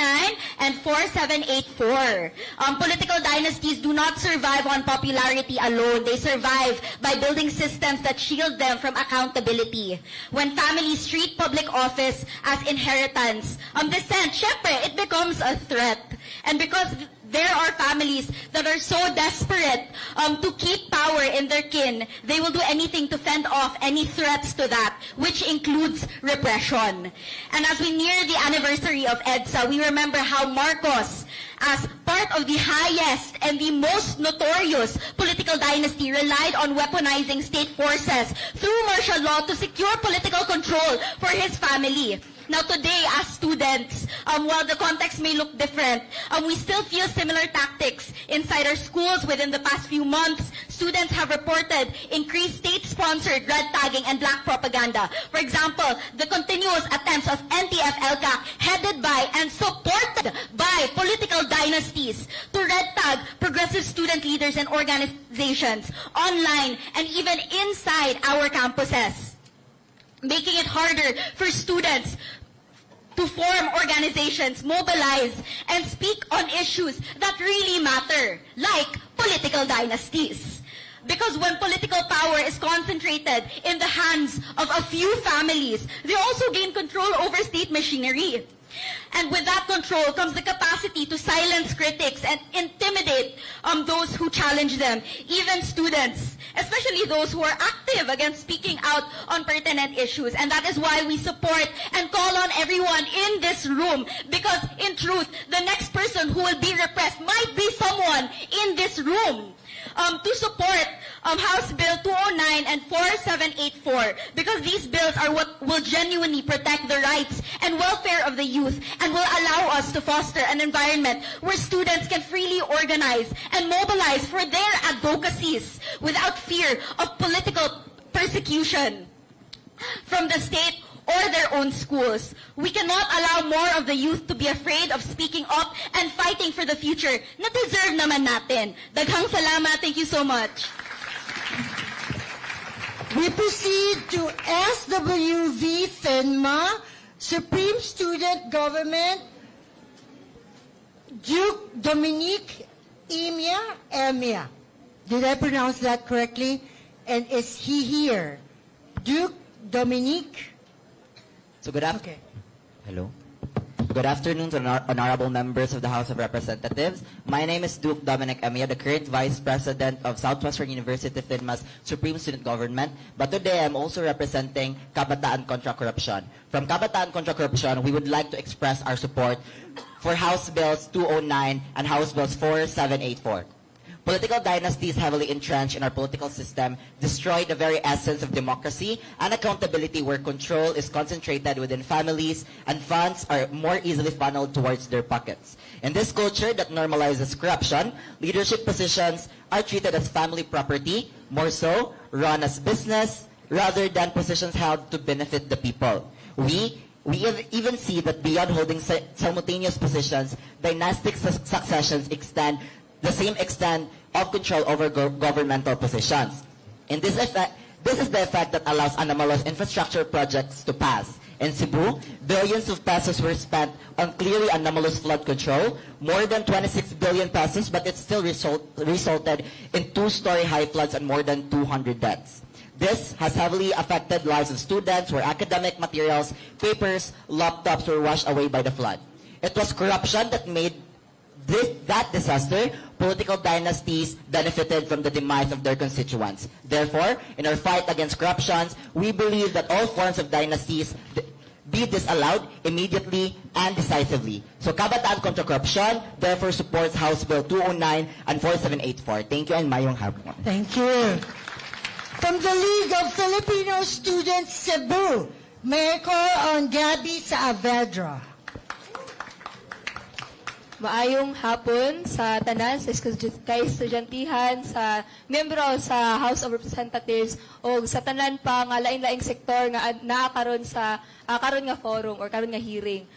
and 4784. Political dynasties do not survive on popularity alone. They survive by building systems that shield them from accountability. When families treat public office as inheritance, dissent, syempre, it becomes a threat. And because there are families that are so desperate to keep power in their kin, they will do anything to fend off any threats to that, which includes repression. And as we near the anniversary of EDSA, we remember how Marcos, as part of the highest and the most notorious political dynasty, relied on weaponizing state forces through martial law to secure political control for his family. Now today, as students, while the context may look different, we still feel similar tactics inside our schools. Within the past few months, students have reported increased state-sponsored red tagging and black propaganda. For example, the continuous attempts of NTF-ELCAC, headed by and supported by political dynasties, to red tag progressive student leaders and organizations online and even inside our campuses, making it harder for students to form organizations, mobilize, and speak on issues that really matter, like political dynasties. Because when political power is concentrated in the hands of a few families, they also gain control over state machinery. And with that control comes the capacity to silence critics and intimidate those who challenge them, even students, especially those who are active against speaking out on pertinent issues. And that is why we support and call on everyone in this room, because in truth, the next person who will be repressed might be someone in this room. To support House Bill 209 and 4784, because these bills are what will genuinely protect the rights and welfare of the youth and will allow us to foster an environment where students can freely organize and mobilize for their advocacies without fear of political persecution from the state or their own schools. We cannot allow more of the youth to be afraid of speaking up and fighting for the future na deserve naman natin. Daghang salamat. Thank you so much. We proceed to SWV FINMA, Supreme Student Government, Duke Dominique Emia. Did I pronounce that correctly? And is he here? Duke Dominique. So Hello. Good afternoon to honorable members of the House of Representatives. My name is Duke Dominic Emia, the current Vice President of Southwestern University FINMA's Supreme Student Government. But today I'm also representing Kabataan Contra Corruption. From Kabataan Contra Corruption, we would like to express our support for House Bills 209 and House Bills 4784. Political dynasties heavily entrenched in our political system destroy the very essence of democracy and accountability, where control is concentrated within families and funds are more easily funneled towards their pockets. In this culture that normalizes corruption, leadership positions are treated as family property, more so run as business rather than positions held to benefit the people. We even see that beyond holding simultaneous positions, dynastic successions extend the same extent of control over governmental positions. And this is the effect that allows anomalous infrastructure projects to pass. In Cebu, billions of pesos were spent on clearly anomalous flood control, more than 26 billion pesos, but it still resulted in two-story high floods and more than 200 deaths. This has heavily affected lives of students, where academic materials, papers, laptops were washed away by the flood. It was corruption that made that disaster, political dynasties benefited from the demise of their constituents. Therefore, in our fight against corruptions, we believe that all forms of dynasties be disallowed immediately and decisively. So Kabataan Kontra Corruption therefore supports House Bill 209 and 4784. Thank you and mayong hapon. Thank you. From the League of Filipino Students Cebu, may I call on Gabby Saavedra. Maayong hapon sa tanan, sa kay estudyantihan, sa membro sa House of Representatives o sa tanan pa nga lain-laing sektor nga naakaron sa karon nga forum or karon nga hearing.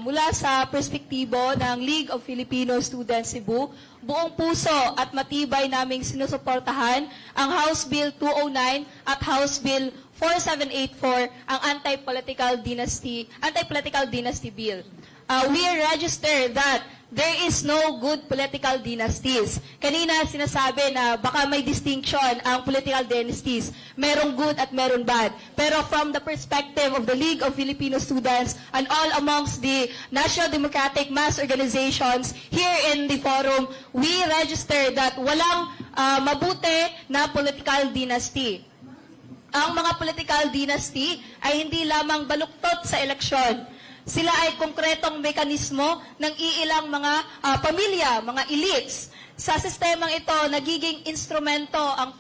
Mula sa perspektibo ng League of Filipino Students Cebu, buong puso at matibay naming sinusuportahan ang House Bill 209 at House Bill 4784, ang anti-political dynasty bill. We register that there is no good political dynasties. Kanina sinasabi na baka may distinction ang political dynasties. Merong good at merong bad. Pero from the perspective of the League of Filipino Students and all amongst the National Democratic Mass Organizations here in the forum, we register that walang mabuti na political dynasty. Ang mga political dynasty ay hindi lamang baluktot sa eleksyon. Sila ay konkretong mekanismo ng iilang mga pamilya, mga elites. Sa sistemang ito, nagiging instrumento ang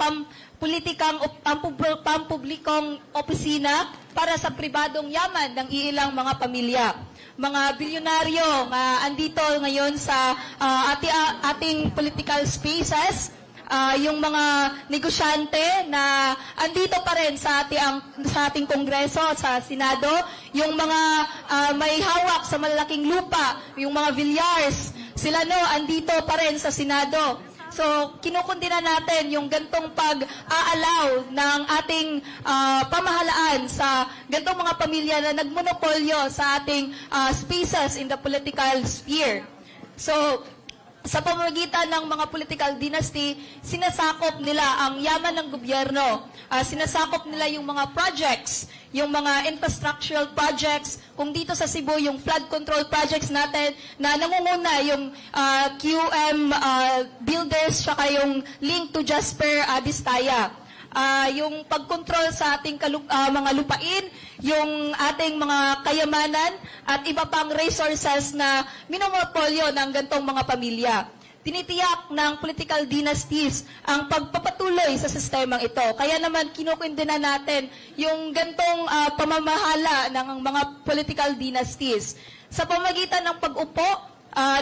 pampublikong opisina para sa pribadong yaman ng iilang mga pamilya. Mga bilyonaryo andito ngayon sa ating political spaces, yung mga negosyante na andito pa rin sa ating Kongreso, sa Senado, yung mga may hawak sa malalaking lupa, yung mga Villars, sila andito pa rin sa Senado. So, kinukundina natin yung gantong pag-aalaw ng ating pamahalaan sa gantong mga pamilya na nagmonopolyo sa ating spaces in the political sphere. So, sa pamamagitan ng mga political dynasty, sinasakop nila ang yaman ng gobyerno. Sinasakop nila yung mga projects, yung mga infrastructural projects. Kung dito sa Cebu, yung flood control projects natin na nangunguna yung QM Builders, saka yung link to Jasper Distaya. Yung pagkontrol sa ating mga lupain, yung ating mga kayamanan at iba pang resources na minomopolyo ng gantong mga pamilya. Tinitiyak ng political dynasties ang pagpapatuloy sa sistemang ito. Kaya naman kinukundina natin yung gantong pamamahala ng mga political dynasties. Sa pamagitan ng pag-upo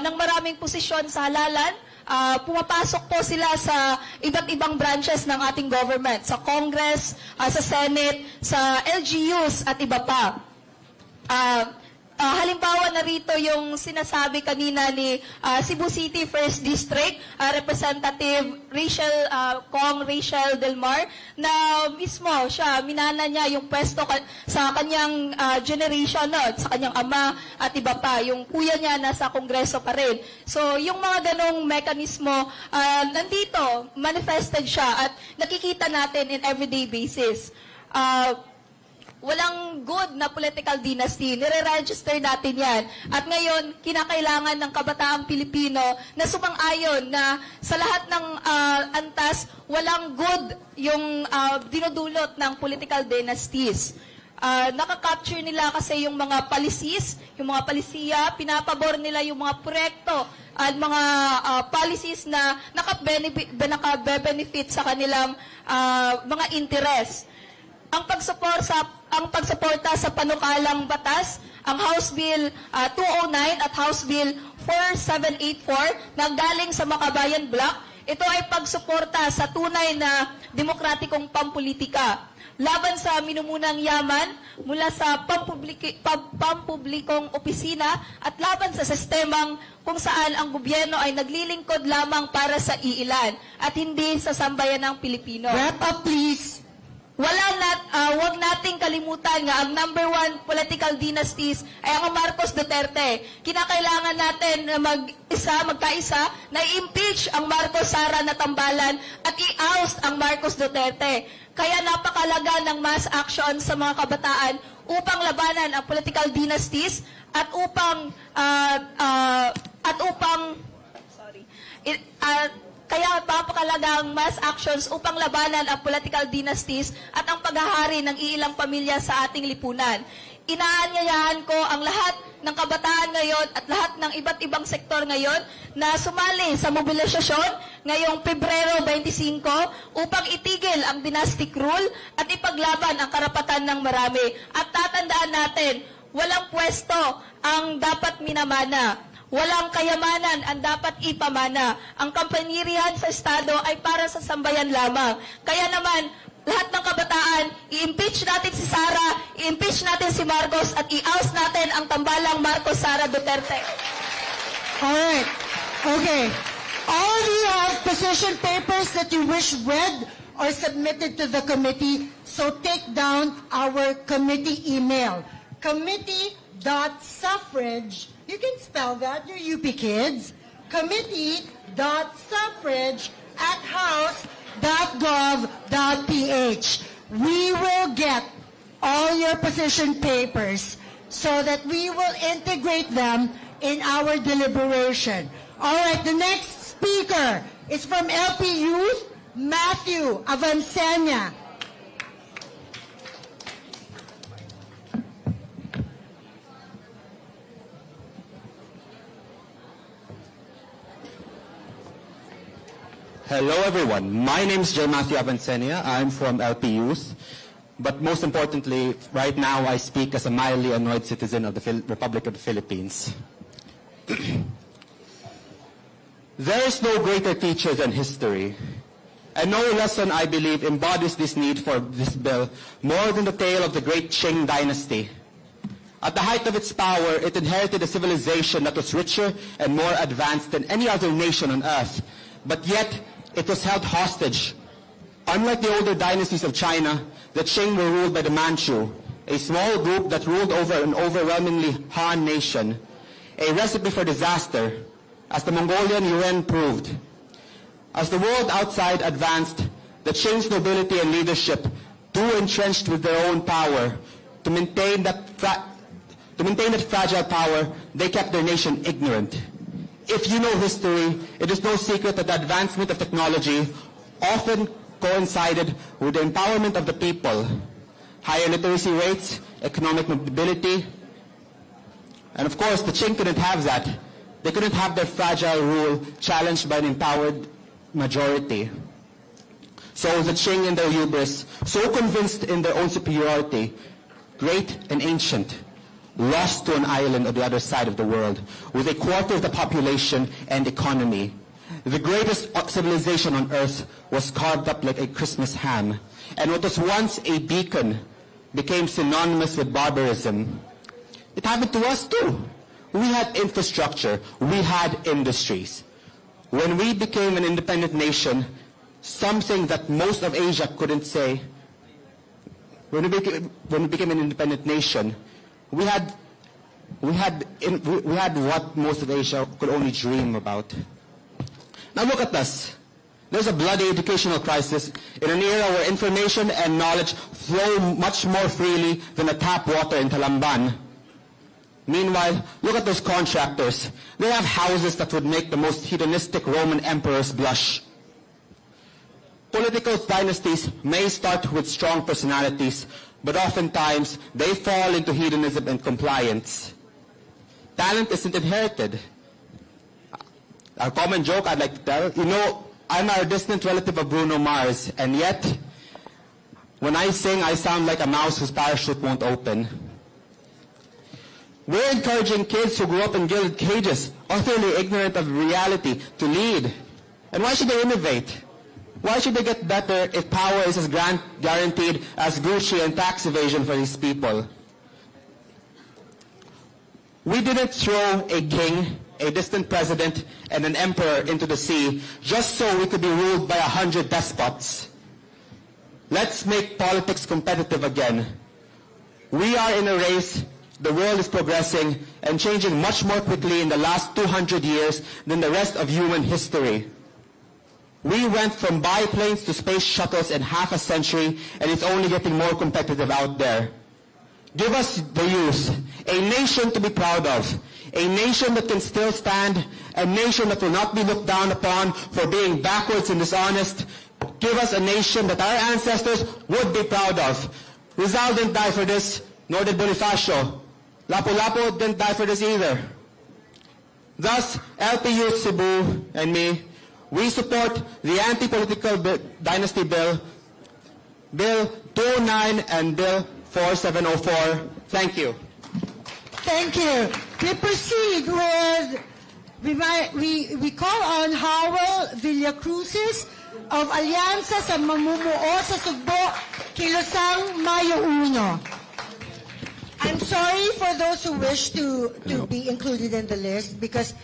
ng maraming posisyon sa halalan, pumapasok po sila sa iba't ibang branches ng ating government, sa Congress, sa Senate, sa LGUs at iba pa. Halimbawa na rito yung sinasabi kanina ni Cebu City 1st District Representative Rachel Del Mar, na mismo siya, minana niya yung pwesto sa kanyang generation, sa kanyang ama at iba pa. Yung kuya niya nasa Kongreso pa rin. So yung mga ganong mekanismo, nandito, manifested siya at nakikita natin in everyday basis. Walang good na political dynasty. Nire-register natin yan. At ngayon, kinakailangan ng kabataang Pilipino na sumang-ayon na sa lahat ng antas, walang good yung dinudulot ng political dynasties. Nakaka-capture nila kasi yung mga policies, yung mga palisiya, pinapabor nila yung mga proyekto at mga policies na nakabe-benefit sa kanilang mga interest. Ang pagsuporta sa panukalang batas, ang House Bill 209 at House Bill 4784 na galing sa Makabayan Bloc, ito ay pagsuporta sa tunay na demokratikong pampolitika laban sa minumunang yaman mula sa pampublikong opisina at laban sa sistemang kung saan ang gobyerno ay naglilingkod lamang para sa iilan at hindi sa sambayanang Pilipino. Wrap up, please. Wag nating kalimutan nga ang number one political dynasties ay ang Marcos Duterte. Kinakailangan natin na magkaisa na i-impeach ang Marcos Sara na tambalan at i-oust ang Marcos Duterte. Kaya napakalaga ng mass action sa mga kabataan upang labanan ang political dynasties at upang at upang kaya papakalagang mass actions upang labanan ang political dynasties at ang paghahari ng iilang pamilya sa ating lipunan. Inaanyayahan ko ang lahat ng kabataan ngayon at lahat ng iba't ibang sektor ngayon na sumali sa mobilisasyon ngayong Pebrero 25 upang itigil ang dynastic rule at ipaglaban ang karapatan ng marami. At tatandaan natin, walang pwesto ang dapat minamana. Walang kayamanan ang dapat ipamana. Ang kapangyarihan sa Estado ay para sa sambayan lamang. Kaya naman, lahat ng kabataan, i-impeach natin si Sara, i-impeach natin si Marcos, at i-oust natin ang tambalang Marcos Sara Duterte. Alright. Okay. All of you have position papers that you wish read or submitted to the committee, so take down our committee email. Committee.suffrage, you can spell that, you're UP kids. Committee.suffrage@house.gov.ph. We will get all your position papers so that we will integrate them in our deliberation. All right, the next speaker is from LP Youth, Matthew Avancenia. Hello everyone, my name is J. Matthew Avancenia. I'm from LP Youth, but most importantly, right now I speak as a mildly annoyed citizen of the Republic of the Philippines. There is no greater teacher than history, and no lesson, I believe, embodies this need for this bill more than the tale of the great Qing dynasty. At the height of its power, it inherited a civilization that was richer and more advanced than any other nation on earth, but yet it was held hostage. Unlike the older dynasties of China, the Qing were ruled by the Manchu, a small group that ruled over an overwhelmingly Han nation, a recipe for disaster, as the Mongolian Yuan proved. As the world outside advanced, the Qing's nobility and leadership, too entrenched with their own power, to maintain that fragile power, they kept their nation ignorant. If you know history, it is no secret that the advancement of technology often coincided with the empowerment of the people. Higher literacy rates, economic mobility, and of course the Qing couldn't have that. They couldn't have their fragile rule challenged by an empowered majority. So the Qing in their hubris, so convinced in their own superiority, great and ancient, lost to an island on the other side of the world, with a quarter of the population and economy. The greatest civilization on earth was carved up like a Christmas ham, and what was once a beacon became synonymous with barbarism. It happened to us too. We had infrastructure, we had industries. When we became an independent nation, something that most of Asia couldn't say, when we became an independent nation, we had what most of Asia could only dream about. Now look at us. There's a bloody educational crisis in an era where information and knowledge flow much more freely than the tap water in Talamban. Meanwhile, look at those contractors. They have houses that would make the most hedonistic Roman emperors blush. Political dynasties may start with strong personalities, but oftentimes they fall into hedonism and compliance. Talent isn't inherited. A common joke I'd like to tell, you know, I'm a distant relative of Bruno Mars, and yet, when I sing, I sound like a mouse whose parachute won't open. We're encouraging kids who grew up in gilded cages, utterly ignorant of reality, to lead. And why should they innovate? Why should they get better if power is as guaranteed as Gucci and tax evasion for these people? We didn't throw a king, a distant president, and an emperor into the sea just so we could be ruled by 100 despots. Let's make politics competitive again. We are in a race. The world is progressing and changing much more quickly in the last 200 years than the rest of human history. We went from biplanes to space shuttles in half a century, and it's only getting more competitive out there. Give us the youth, a nation to be proud of, a nation that can still stand, a nation that will not be looked down upon for being backwards and dishonest. Give us a nation that our ancestors would be proud of. Rizal didn't die for this, nor did Bonifacio. Lapu-Lapu didn't die for this either. Thus, LPU Cebu and me, we support the anti-political dynasty bill, Bill 209 and Bill 4704. Thank you. Thank you. We proceed with, we call on Howell Villacruzes of Alianza sa Mamumuo sa Sugbo, Kilosang, Mayo 1. I'm sorry for those who wish to be included in the list because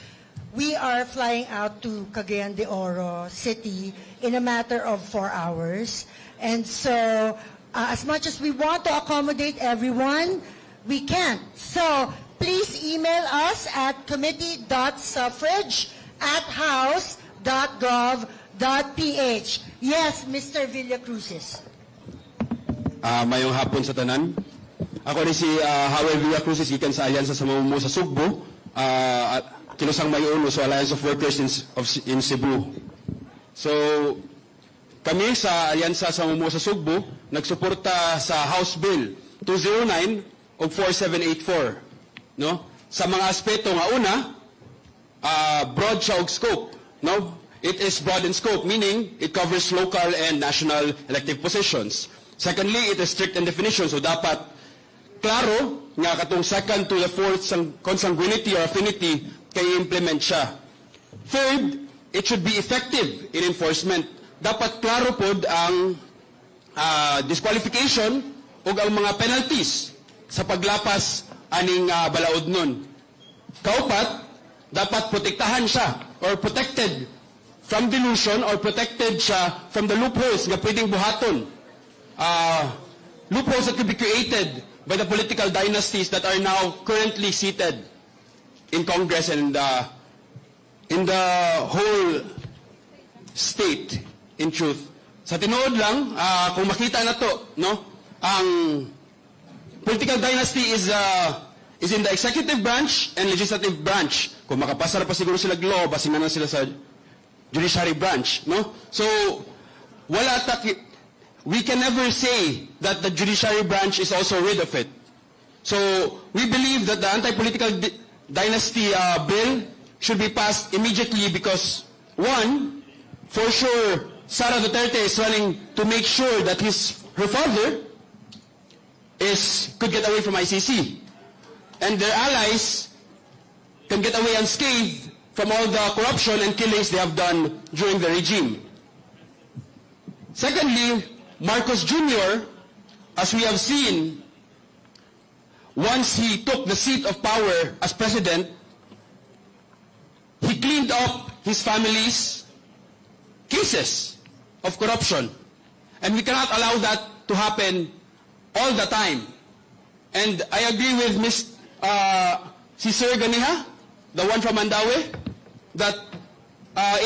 we are flying out to Cagayan de Oro City in a matter of 4 hours. And so, as much as we want to accommodate everyone, we can't. So, please email us at committee.suffrage@house.gov.ph. Yes, Mr. Villacruzes. Mayong hapon sa tanan. Ako ni si Howell Villacruzes, gikan sa Alyansa sa Mamumuo sa Sugbo, Kilosang Mayo 1, so Alliance of Workers in Cebu. So, kami sa Alyansa sa Mamumuo sa Sugbo, nagsuporta sa House Bill 209 o 4784. No? Sa mga aspeto nga una, broad siya og scope. No? It is broad in scope, meaning it covers local and national elective positions. Secondly, it is strict in definition, so dapat klaro nga katong second to the fourth consanguinity or affinity kay implement siya. Third, it should be effective in enforcement. Dapat klaro pod ang disqualification o ang mga penalties sa paglapas aning balaod nun. Kaupat, dapat protektahan siya or protected from delusion or protected siya from the loopholes nga pwedeng buhaton. Loopholes that could be created by the political dynasties that are now currently seated in Congress and in the whole state, in truth. Sa tinuod lang, kung makita na to, no, ang political dynasty is in the executive branch and legislative branch. Kung makapasa pa siguro sila law, basin na sila sa judiciary branch, no? So, we can never say that the judiciary branch is also rid of it. So, we believe that the anti-political dynasty bill should be passed immediately because, one, for sure, Sara Duterte is running to make sure that her father could get away from ICC. And their allies can get away unscathed from all the corruption and killings they have done during the regime. Secondly, Marcos Jr., as we have seen, once he took the seat of power as president, he cleaned up his family's cases of corruption. And we cannot allow that to happen all the time. And I agree with si Sir Ganiha, the one from Mandaue, that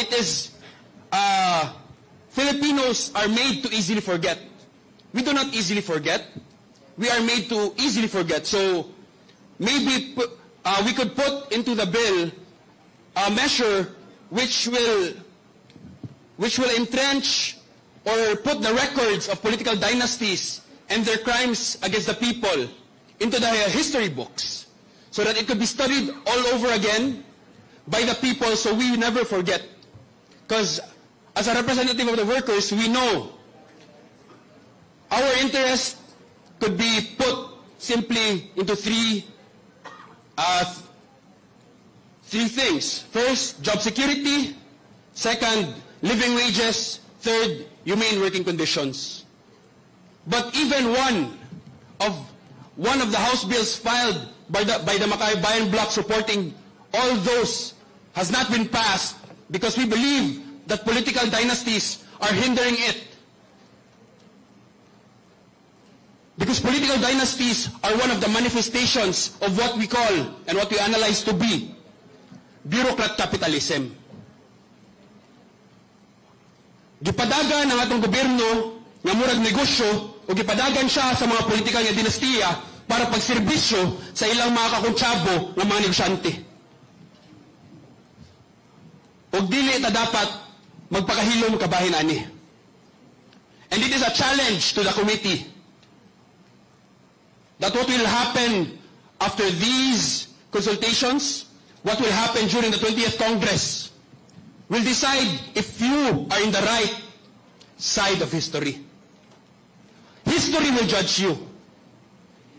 it is Filipinos are made to easily forget. We do not easily forget. We are made to easily forget. So maybe we could put into the bill a measure which will entrench or put the records of political dynasties and their crimes against the people into the history books so that it could be studied all over again by the people so we never forget. Because as a representative of the workers, we know our interest could be put simply into three things. First, job security. Second, living wages. Third, humane working conditions. But even one of the House bills filed by the Makabayan bloc supporting all those has not been passed because we believe that political dynasties are hindering it. Because political dynasties are one of the manifestations of what we call and what we analyze to be bureaucrat capitalism. Gipadagan ang atong gobyerno nga murag negosyo o gipadagan siya sa mga politikal nga dinastiya para pagserbisyo sa ilang mga kakuntsabo ng mga negosyante. ug dili ta dapat magpakahilom kabahin ani. And it is a challenge to the committee that what will happen after these consultations, what will happen during the 20th Congress, will decide if you are in the right side of history. History will judge you.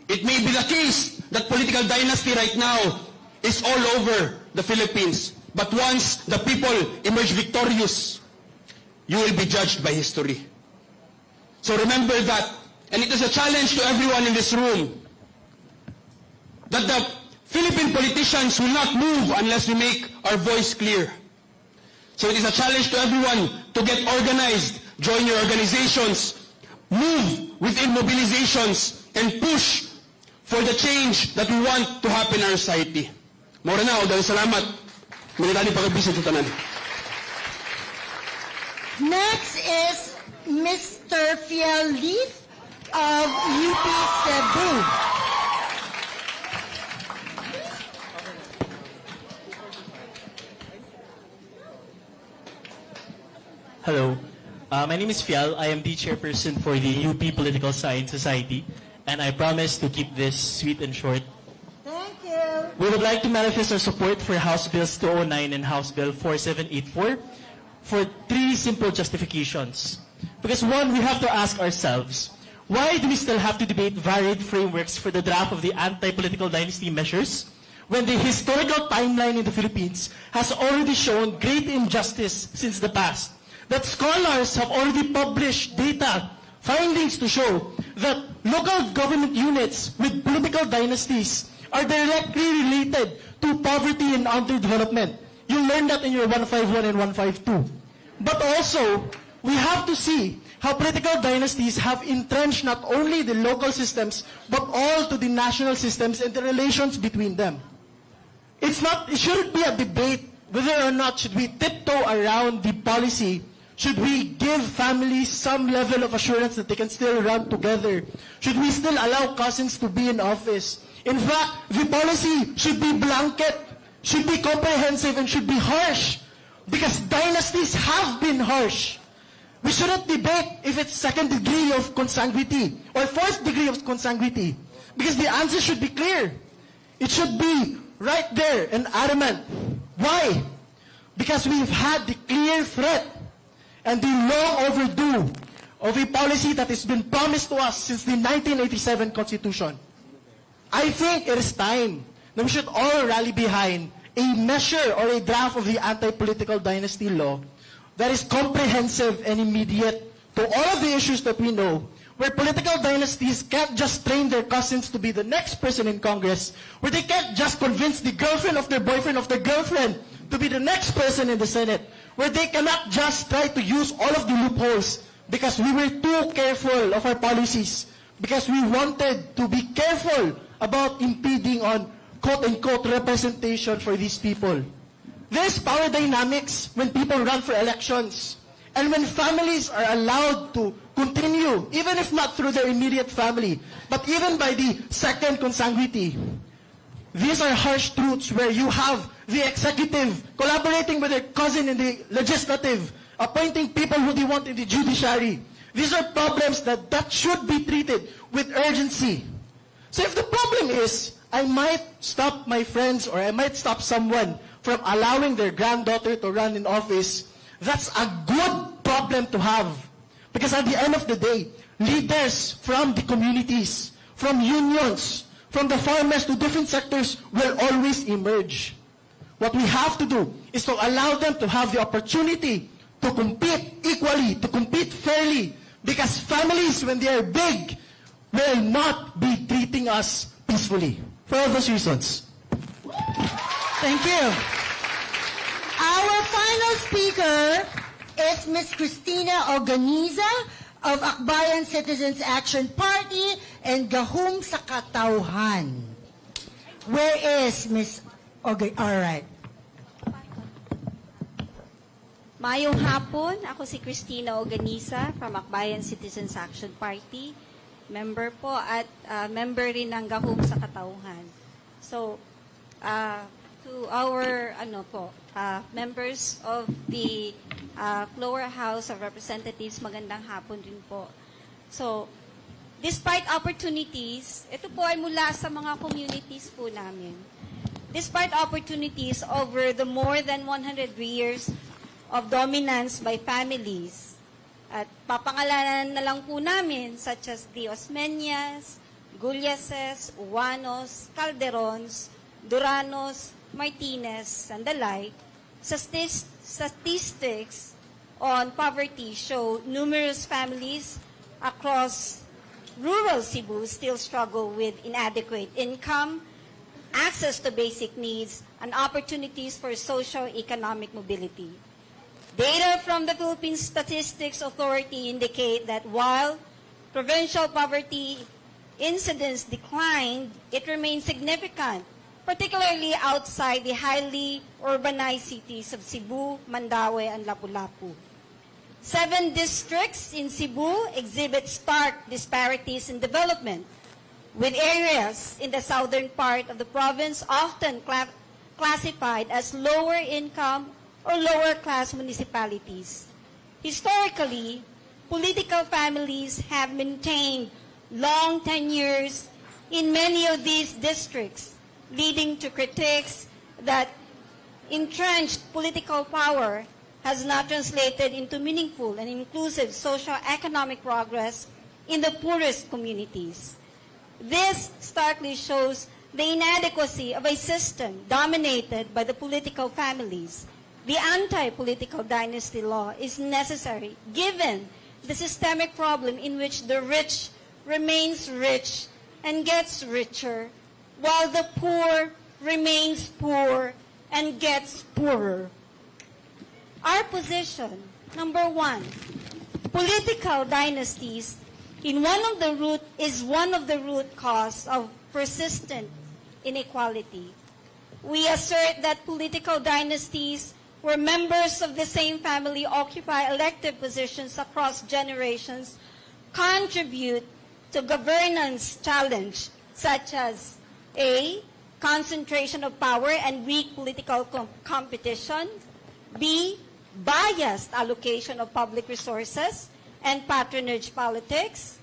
It may be the case that political dynasty right now is all over the Philippines, but once the people emerge victorious, you will be judged by history. So remember that, and it is a challenge to everyone in this room, that the Philippine politicians will not move unless we make our voice clear. So it is a challenge to everyone to get organized, join your organizations, move within mobilizations, and push for the change that we want to happen in our society. Mora na, dahil salamat. Manitali pag-bisig sa tanan. Next is Mr. Fiel Leaf of UP Cebu. Hello, my name is Fial. I am the chairperson for the UP Political Science Society, and I promise to keep this sweet and short. Thank you. We would like to manifest our support for House Bills 209 and House Bill 4784 for three simple justifications. Because one, we have to ask ourselves, why do we still have to debate varied frameworks for the draft of the anti-political dynasty measures when the historical timeline in the Philippines has already shown great injustice since the past? That scholars have already published data, findings to show that local government units with political dynasties are directly related to poverty and underdevelopment. You learned that in your 151 and 152. But also, we have to see how political dynasties have entrenched not only the local systems, but all to the national systems and the relations between them. It shouldn't be a debate whether or not should we tiptoe around the policy. Should we give families some level of assurance that they can still run together? Should we still allow cousins to be in office? In fact, the policy should be blanket, should be comprehensive, and should be harsh. Because dynasties have been harsh. We shouldn't debate if it's second degree of consanguinity or fourth degree of consanguinity. Because the answer should be clear. It should be right there and adamant. Why? Because we've had the clear threat and the long overdue of a policy that has been promised to us since the 1987 Constitution. I think it is time that we should all rally behind a measure or a draft of the anti-political dynasty law that is comprehensive and immediate to all of the issues that we know, where political dynasties can't just train their cousins to be the next person in Congress, where they can't just convince the girlfriend of their boyfriend of their girlfriend to be the next person in the Senate, where they cannot just try to use all of the loopholes because we were too careful of our policies, because we wanted to be careful about impeding on quote-unquote representation for these people. There's power dynamics when people run for elections, and when families are allowed to continue, even if not through their immediate family, but even by the second consanguinity. These are harsh truths where you have the executive collaborating with their cousin in the legislative, appointing people who they want in the judiciary. These are problems that should be treated with urgency. So if the problem is, I might stop my friends or I might stop someone from allowing their granddaughter to run in office, that's a good problem to have. Because at the end of the day, leaders from the communities, from unions, from the farmers to different sectors will always emerge. What we have to do is to allow them to have the opportunity to compete equally, to compete fairly, because families, when they are big, will not be treating us peacefully. For all those reasons. Thank you. Our final speaker is Ms. Cristina Organiza of Akbayan Citizens Action Party and Gahum sa Katauhan. Where is Ms. Organiza? All right. Mayong hapon, ako si Cristina Organiza from Akbayan Citizens Action Party. Member po at member rin ng Gahum sa Katauhan. So, to our members of the lower house of representatives, magandang hapon din po. So, despite opportunities, ito po ay mula sa mga communities po namin. Despite opportunities over the more than 100 years of dominance by families, at papangalanan na lang po namin such as the Osmeñas, Gulyases, Uwanos, Calderons, Duranos, Martinez, and the like, statistics on poverty show numerous families across rural Cebu still struggle with inadequate income, access to basic needs, and opportunities for socio-economic mobility. Data from the Philippine Statistics Authority indicate that while provincial poverty incidence declined, it remains significant, particularly outside the highly urbanized cities of Cebu, Mandaue, and Lapu-Lapu. 7 districts in Cebu exhibit stark disparities in development, with areas in the southern part of the province often classified as lower income or lower class municipalities. Historically, political families have maintained long tenures in many of these districts, leading to critiques that entrenched political power has not translated into meaningful and inclusive socio-economic progress in the poorest communities. This starkly shows the inadequacy of a system dominated by the political families. The anti-political dynasty law is necessary given the systemic problem in which the rich remains rich and gets richer, while the poor remains poor and gets poorer. Our position, number 1, political dynasties is one of the root cause of persistent inequality. We assert that political dynasties where members of the same family occupy elective positions across generations contribute to governance challenge such as A, concentration of power and weak political competition, B, biased allocation of public resources and patronage politics,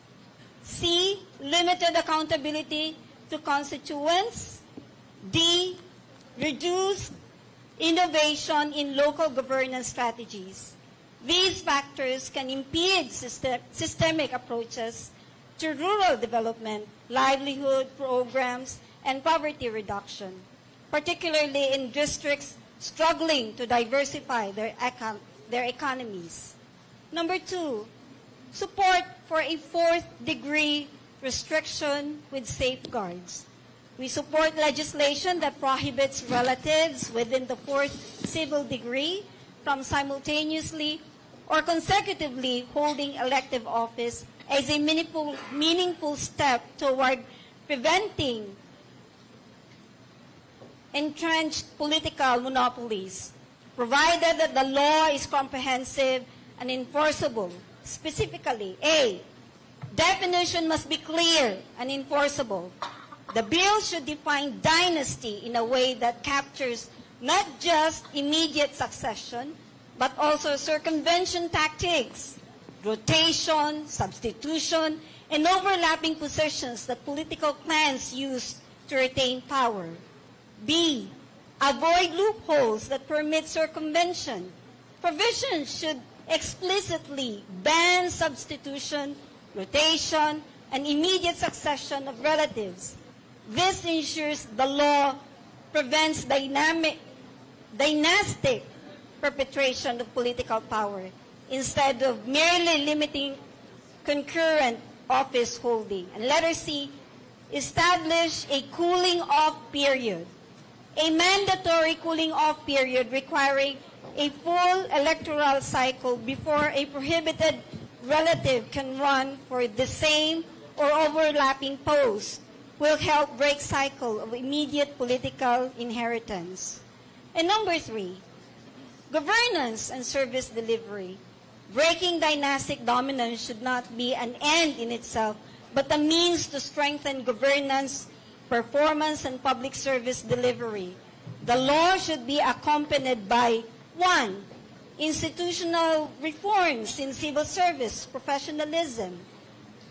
C, limited accountability to constituents, D, reduced innovation in local governance strategies. These factors can impede systemic approaches to rural development, livelihood programs, and poverty reduction, particularly in districts struggling to diversify their economies. Number 2, support for a 4th-degree restriction with safeguards. We support legislation that prohibits relatives within the 4th civil degree from simultaneously or consecutively holding elective office as a meaningful step toward preventing entrenched political monopolies, provided that the law is comprehensive and enforceable. Specifically, A, definition must be clear and enforceable. The bill should define dynasty in a way that captures not just immediate succession, but also circumvention tactics, rotation, substitution, and overlapping positions that political clans use to retain power. B, avoid loopholes that permit circumvention. Provisions should explicitly ban substitution, rotation, and immediate succession of relatives. This ensures the law prevents dynastic perpetration of political power instead of merely limiting concurrent office holding. And letter C, establish a cooling off period. A mandatory cooling off period requiring a full electoral cycle before a prohibited relative can run for the same or overlapping post will help break cycle of immediate political inheritance. And number 3, governance and service delivery. Breaking dynastic dominance should not be an end in itself, but a means to strengthen governance, performance, and public service delivery. The law should be accompanied by 1. Institutional reforms in civil service professionalism.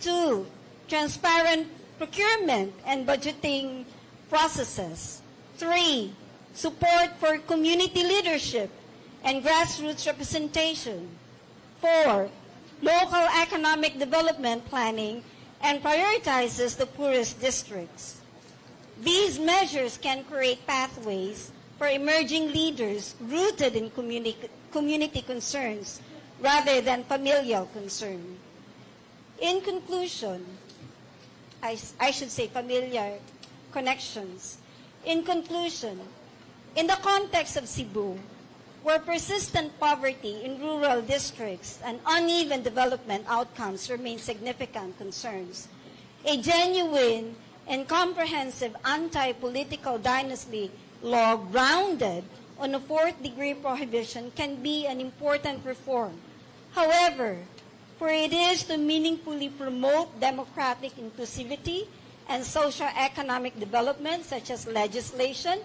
2. Transparent procurement and budgeting processes. 3. Support for community leadership and grassroots representation. 4. Local economic development planning and prioritizes the poorest districts. These measures can create pathways for emerging leaders rooted in community concerns rather than familial concern. In conclusion, I should say familiar connections. In conclusion, in the context of Cebu, where persistent poverty in rural districts and uneven development outcomes remain significant concerns, a genuine and comprehensive anti-political dynasty law grounded on a fourth-degree prohibition can be an important reform. However, for it is to meaningfully promote democratic inclusivity and socio-economic development, such as legislation,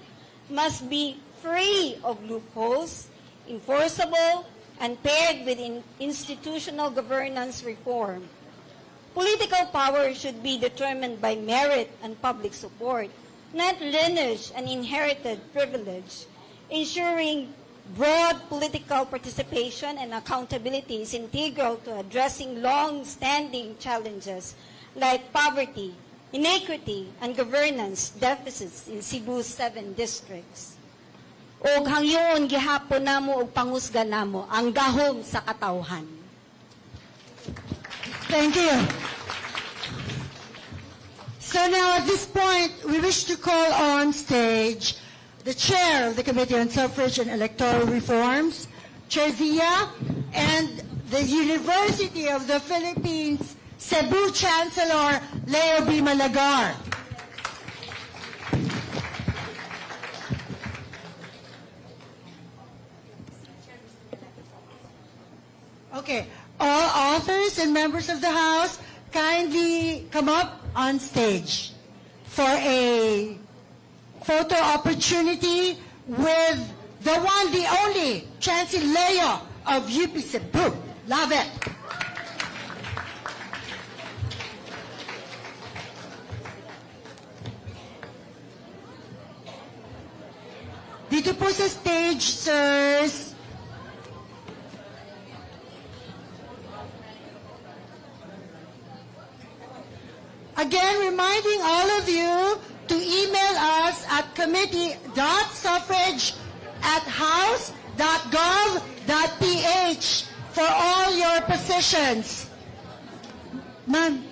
must be free of loopholes, enforceable, and paired with institutional governance reform. Political power should be determined by merit and public support, not lineage and inherited privilege. Ensuring broad political participation and accountability is integral to addressing long-standing challenges like poverty, inequity, and governance deficits in Cebu's 7 districts. Og hangyon gihapon namo og pangusga namo ang gahom sa katawhan. Thank you. So now at this point, we wish to call on stage the chair of the Committee on Suffrage and Electoral Reforms, Chair Zia, and the University of the Philippines, Cebu Chancellor Leo B. Malagar. Okay, all authors and members of the House, kindly come up on stage for a photo opportunity with the one, the only, Chancellor Leo of UP Cebu. Love it. Dito po sa stage, sirs. Again, reminding all of you to email us at committee.suffrage@house.gov.ph for all your positions. Ma'am.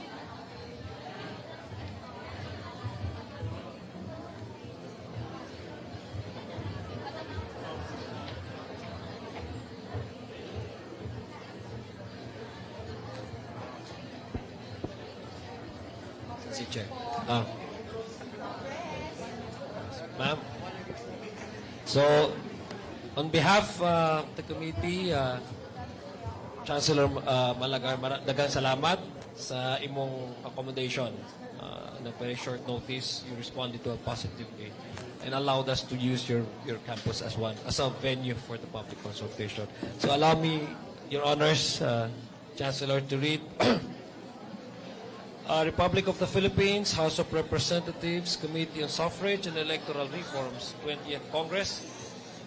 Si Chair. Ma'am. So, on behalf of the committee, Chancellor Malagar, daghang salamat sa imong accommodation. On a very short notice, you responded to a positive way and allowed us to use your campus as a venue for the public consultation. So allow me, Your Honors, Chancellor, to read Republic of the Philippines, House of Representatives, Committee on Suffrage and Electoral Reforms, 20th Congress.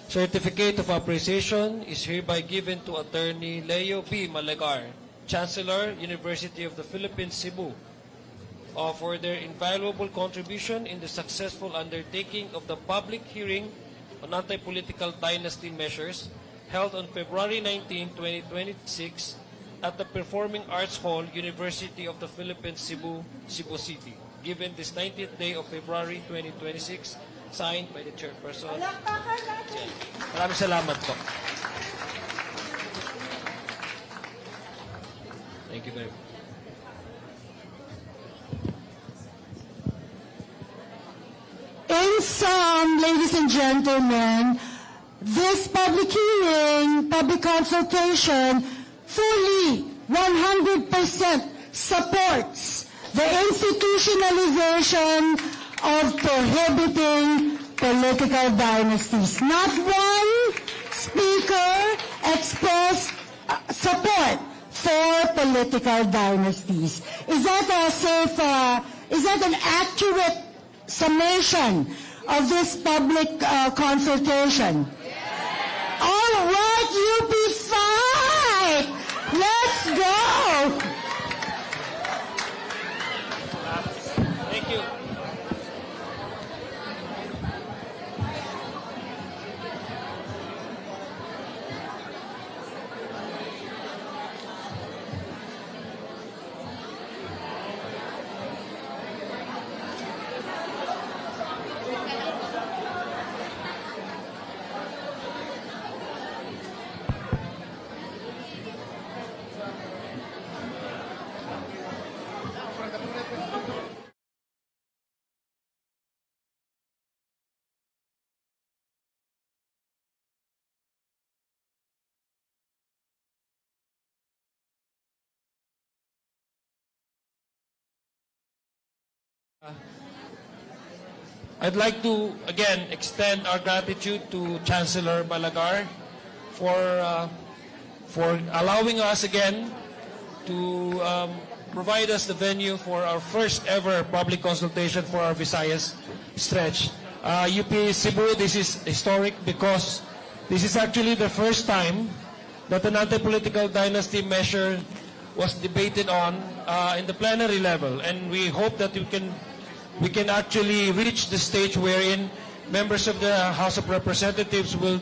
Certificate of Appreciation is hereby given to Attorney Leo B. Malagar, Chancellor, University of the Philippines, Cebu, for their invaluable contribution in the successful undertaking of the public hearing on anti-political dynasty measures held on February 19, 2026, at the Performing Arts Hall, University of the Philippines, Cebu, Cebu City, given this 19th day of February 2026, signed by the Chairperson. Maraming salamat po. Thank you very much. In sum, ladies and gentlemen, this public hearing, public consultation, fully 100% supports the institutionalization of prohibiting political dynasties. Not one speaker expressed support for political dynasties. Is that an accurate summation of this public consultation? All right, UP fight! Let's go! Thank you. I'd like to again extend our gratitude to Chancellor Balagar for allowing us again to provide us the venue for our first ever public consultation for our Visayas stretch. UP Cebu, this is historic because this is actually the first time that an anti-political dynasty measure was debated on in the plenary level, and we hope that we can actually reach the stage wherein members of the House of Representatives will